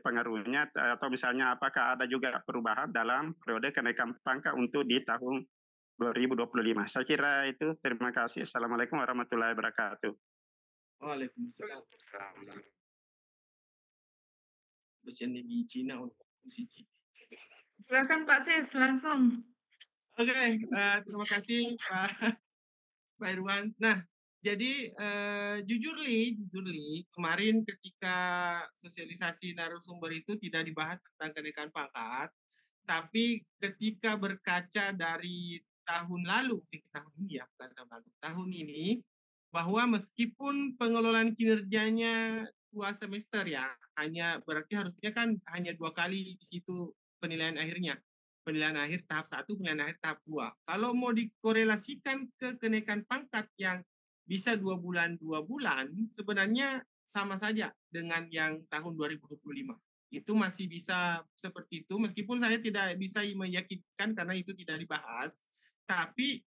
pengaruhnya, atau misalnya apakah ada juga perubahan dalam periode kenaikan pangkat untuk di tahun 2025? Saya kira itu. Terima kasih. Assalamualaikum warahmatullahi wabarakatuh. Waalaikumsalam. Bacaan di Cina untuk musisi. Silakan Pak Sis, langsung. Oke, terima kasih Pak Irwan. Nah, jadi jujur li, kemarin ketika sosialisasi narasumber itu tidak dibahas tentang kenaikan pangkat, tapi ketika berkaca dari tahun lalu, tahun ini ya, bukan tahun lalu, tahun ini, bahwa meskipun pengelolaan kinerjanya 2 semester ya, berarti harusnya kan hanya 2 kali di situ penilaian akhirnya. Penilaian akhir tahap 1, penilaian akhir tahap 2. Kalau mau dikorelasikan ke kenaikan pangkat yang bisa 2 bulan, sebenarnya sama saja dengan yang tahun 2025. Itu masih bisa seperti itu, meskipun saya tidak bisa meyakinkan karena itu tidak dibahas. Tapi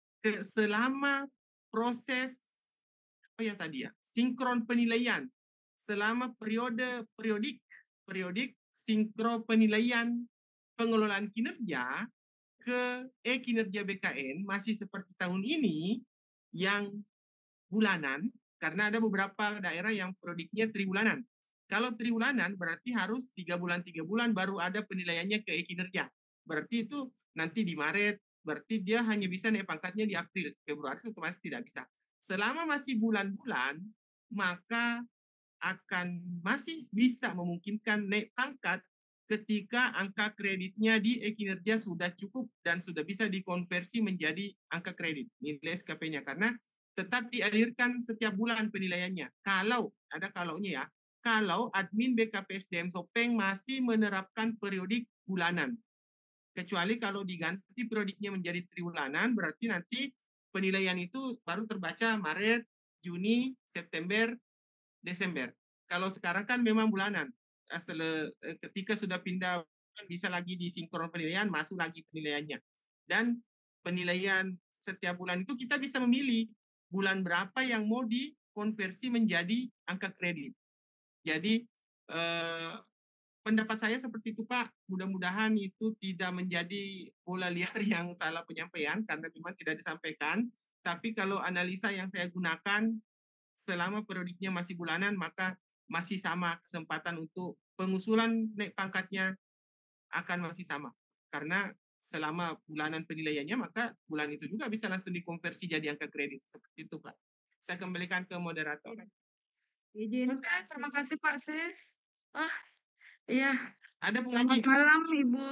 selama proses sinkron penilaian, selama periodik sinkron penilaian pengelolaan kinerja ke kinerja BKN masih seperti tahun ini yang bulanan, karena ada beberapa daerah yang perodiknya triwulanan. Kalau triwulanan berarti harus 3 bulan baru ada penilaiannya ke kinerja. Berarti itu nanti di Maret, berarti dia hanya bisa naik pangkatnya di April, Februari otomatis tidak bisa. Selama masih bulan-bulan, maka akan masih bisa memungkinkan naik pangkat ketika angka kreditnya di kinerja sudah cukup dan sudah bisa dikonversi menjadi angka kredit, nilai SKP-nya. Karena tetap dialirkan setiap bulan penilaiannya. Kalau, ada kalaunya ya, kalau admin BKPSDM Sopeng masih menerapkan periodik bulanan. Kecuali kalau diganti periodiknya menjadi triwulanan, berarti nanti penilaian itu baru terbaca Maret, Juni, September, Desember. Kalau sekarang kan memang bulanan. Ketika sudah pindah bisa lagi disinkron penilaian, masuk lagi penilaiannya. Dan penilaian setiap bulan itu kita bisa memilih bulan berapa yang mau dikonversi menjadi angka kredit. Jadi pendapat saya seperti itu Pak. Mudah-mudahan itu tidak menjadi bola liar yang salah penyampaian karena memang tidak disampaikan. Tapi kalau analisa yang saya gunakan selama periodiknya masih bulanan, maka masih sama kesempatan untuk pengusulan naik pangkatnya akan masih sama. Karena selama bulanan penilaiannya, maka bulan itu juga bisa langsung dikonversi jadi angka kredit. Seperti itu, Pak. Saya kembalikan ke moderator. Oke, terima kasih Pak Sis. Iya. Ada Selamat malam Ibu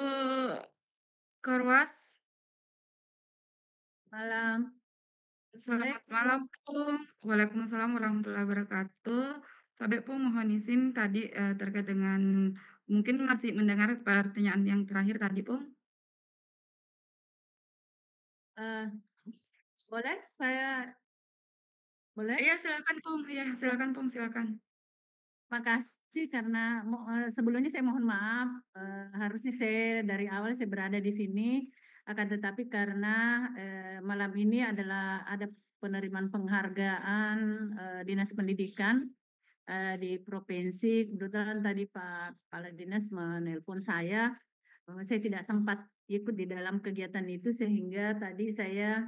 Korwas. Malam. Selamat malam, Pung. Waalaikumsalam warahmatullahi wabarakatuh. Kabeh Pung mohon izin tadi terkait dengan mungkin masih mendengar pertanyaan yang terakhir tadi, Pung. Boleh saya boleh? Iya, silakan, Pung. Iya, silakan, Pung, silakan. Makasih karena sebelumnya saya mohon maaf, harusnya saya dari awal saya berada di sini, akan tetapi karena malam ini adalah ada penerimaan penghargaan Dinas Pendidikan di provinsi. Kebetulan tadi Pak Kepala Dinas menelpon saya tidak sempat ikut di dalam kegiatan itu sehingga tadi saya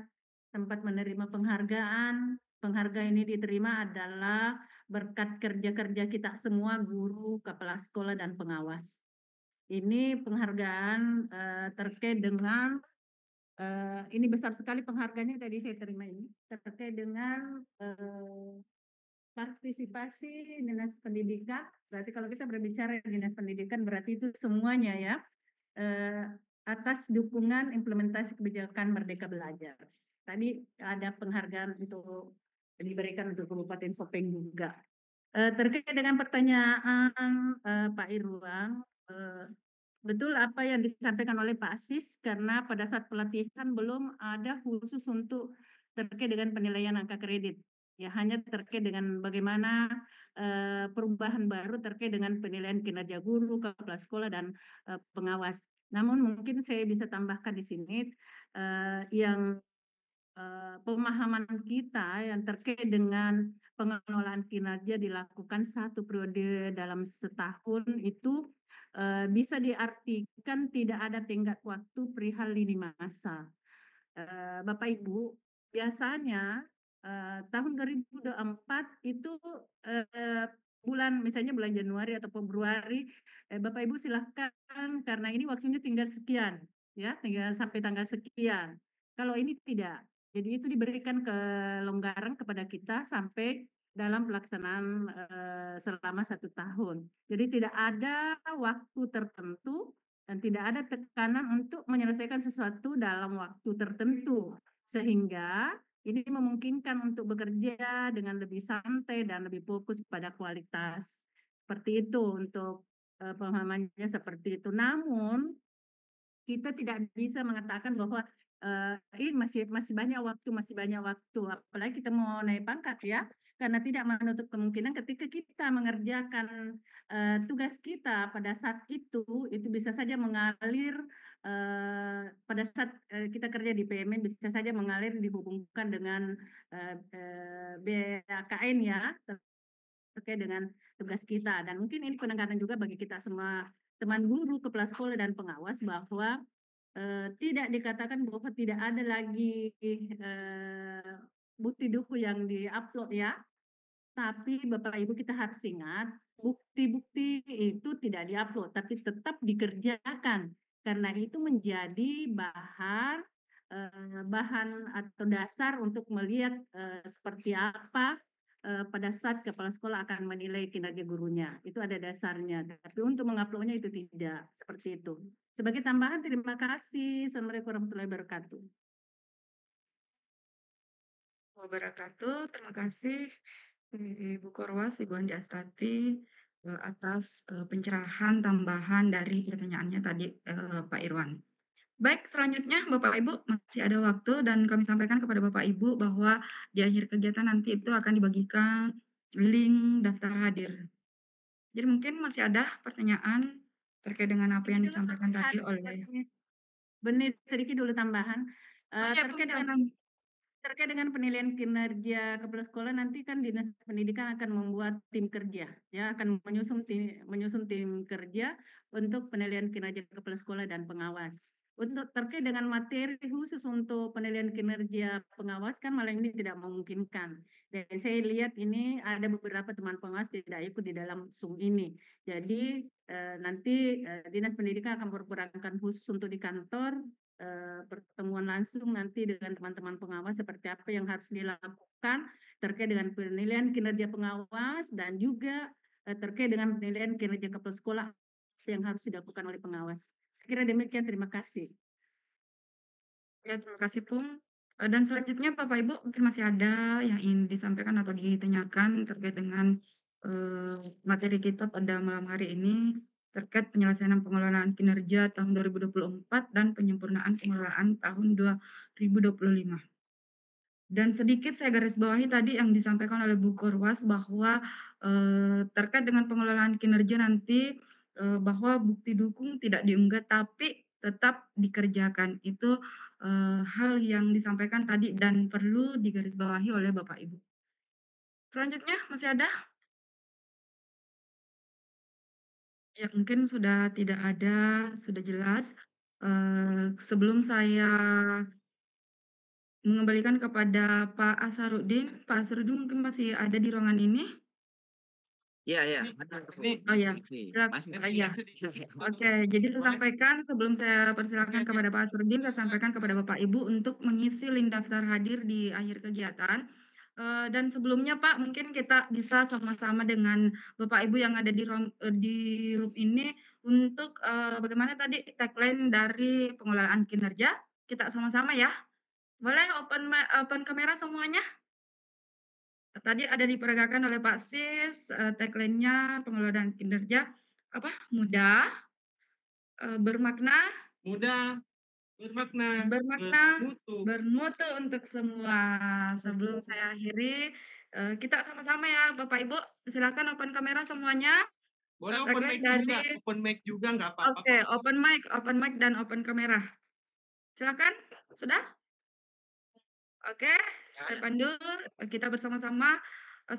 sempat menerima penghargaan. Penghargaan ini diterima adalah berkat kerja-kerja kita semua guru, kepala sekolah dan pengawas. Ini penghargaan terkait dengan ini besar sekali penghargaannya tadi saya terima ini terkait dengan partisipasi Dinas Pendidikan. Berarti kalau kita berbicara Dinas Pendidikan berarti itu semuanya ya atas dukungan implementasi kebijakan Merdeka Belajar. Tadi ada penghargaan untuk diberikan untuk Kabupaten Sopeng juga. Terkait dengan pertanyaan Pak Irwan, betul apa yang disampaikan oleh Pak Sis, karena pada saat pelatihan belum ada khusus untuk terkait dengan penilaian angka kredit. Ya, hanya terkait dengan bagaimana perubahan baru terkait dengan penilaian kinerja guru, kepala sekolah, dan pengawas. Namun mungkin saya bisa tambahkan di sini yang pemahaman kita yang terkait dengan pengelolaan kinerja dilakukan satu periode dalam setahun itu bisa diartikan tidak ada tenggat waktu perihal lini masa. Bapak Ibu, biasanya tahun 2024 itu bulan misalnya bulan Januari atau Februari, Bapak Ibu silahkan karena ini waktunya tinggal sekian, ya tinggal sampai tanggal sekian. Kalau ini tidak, jadi itu diberikan kelonggaran kepada kita sampai dalam pelaksanaan selama 1 tahun. Jadi tidak ada waktu tertentu dan tidak ada tekanan untuk menyelesaikan sesuatu dalam waktu tertentu. Sehingga ini memungkinkan untuk bekerja dengan lebih santai dan lebih fokus pada kualitas. Seperti itu untuk pemahamannya seperti itu. Namun kita tidak bisa mengatakan bahwa ini masih banyak waktu, apalagi kita mau naik pangkat ya, karena tidak menutup kemungkinan ketika kita mengerjakan tugas kita pada saat itu bisa saja mengalir pada saat kita kerja di PMN bisa saja mengalir dihubungkan dengan BKN ya, terkait dengan tugas kita. Dan mungkin ini penekanan juga bagi kita semua teman guru, kepala sekolah dan pengawas bahwa tidak dikatakan bahwa tidak ada lagi bukti buku yang di-upload ya. Tapi Bapak Ibu kita harus ingat, bukti-bukti itu tidak di-upload, tapi tetap dikerjakan. Karena itu menjadi bahan atau dasar untuk melihat seperti apa pada saat kepala sekolah akan menilai kinerja gurunya. Itu ada dasarnya. Tapi untuk menguploadnya itu tidak. Seperti itu. Sebagai tambahan, terima kasih. Assalamualaikum warahmatullahi wabarakatuh. Terima kasih Ibu Korwas, Ibu Andi Astati atas pencerahan tambahan dari pertanyaannya tadi Pak Irwan. Baik, selanjutnya Bapak Ibu masih ada waktu dan kami sampaikan kepada Bapak Ibu bahwa di akhir kegiatan nanti itu akan dibagikan link daftar hadir. Jadi mungkin masih ada pertanyaan terkait dengan apa yang disampaikan tadi oleh Benih sedikit dulu tambahan. ya, Terkait dengan penilaian kinerja kepala sekolah nanti kan Dinas Pendidikan akan membuat tim kerja, ya akan menyusun tim kerja untuk penilaian kinerja kepala sekolah dan pengawas. Untuk terkait dengan materi khusus untuk penilaian kinerja pengawas kan malah ini tidak memungkinkan. Dan saya lihat ini ada beberapa teman pengawas tidak ikut di dalam Zoom ini. Jadi nanti Dinas Pendidikan akan berperankan khusus untuk di kantor pertemuan langsung nanti dengan teman-teman pengawas seperti apa yang harus dilakukan terkait dengan penilaian kinerja pengawas dan juga terkait dengan penilaian kinerja kepala sekolah yang harus dilakukan oleh pengawas. Kira demikian, terima kasih. Ya, terima kasih Pung. Dan selanjutnya Bapak Ibu mungkin masih ada yang ingin disampaikan atau ditanyakan terkait dengan materi kita pada malam hari ini terkait penyelesaian pengelolaan kinerja tahun 2024 dan penyempurnaan pengelolaan tahun 2025. Dan sedikit saya garis bawahi tadi yang disampaikan oleh Bu Korwas bahwa terkait dengan pengelolaan kinerja nanti bahwa bukti dukung tidak diunggah tapi tetap dikerjakan. Itu hal yang disampaikan tadi dan perlu digarisbawahi oleh Bapak Ibu. Selanjutnya masih ada? Ya mungkin sudah tidak ada, sudah jelas. Sebelum saya mengembalikan kepada Pak Asarudin mungkin masih ada di ruangan ini? Iya, iya. Oh ya, iya. Oke, jadi saya sampaikan sebelum saya persilakan kepada Pak Asrudin, saya sampaikan kepada Bapak Ibu untuk mengisi link daftar hadir di akhir kegiatan. Dan sebelumnya Pak, mungkin kita bisa sama-sama dengan Bapak Ibu yang ada di room ini untuk bagaimana tadi tagline dari pengelolaan kinerja, kita sama-sama ya. Boleh open kamera semuanya? Tadi ada diperagakan oleh Pak Sis, tagline-nya pengelolaan kinerja apa? Mudah, bermakna, bermakna, bermutu untuk semua. Sebelum saya akhiri, kita sama-sama ya Bapak Ibu, silakan open kamera semuanya. Boleh open mic juga nggak apa-apa. Oke, open mic dan open kamera. Silakan, sudah? Oke, saya pandu, kita bersama-sama 1,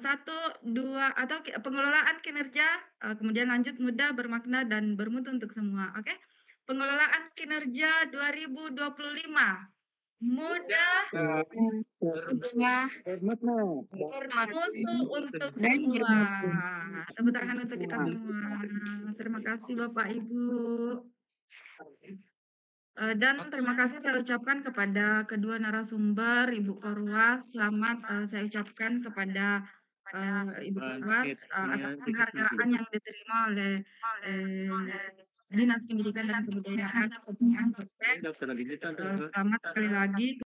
2 atau pengelolaan kinerja, kemudian lanjut mudah, bermakna dan bermutu untuk semua. Oke. Pengelolaan kinerja 2025. Mudah, bermutu untuk semua. Tepuk tangan untuk kita semua. Terima kasih Bapak Ibu. Dan terima kasih saya ucapkan kepada kedua narasumber, Ibu Korwas. Selamat saya ucapkan kepada Ibu Korwas atas penghargaan yang diterima oleh Dinas Pendidikan dan Kebudayaan. Selamat sekali lagi.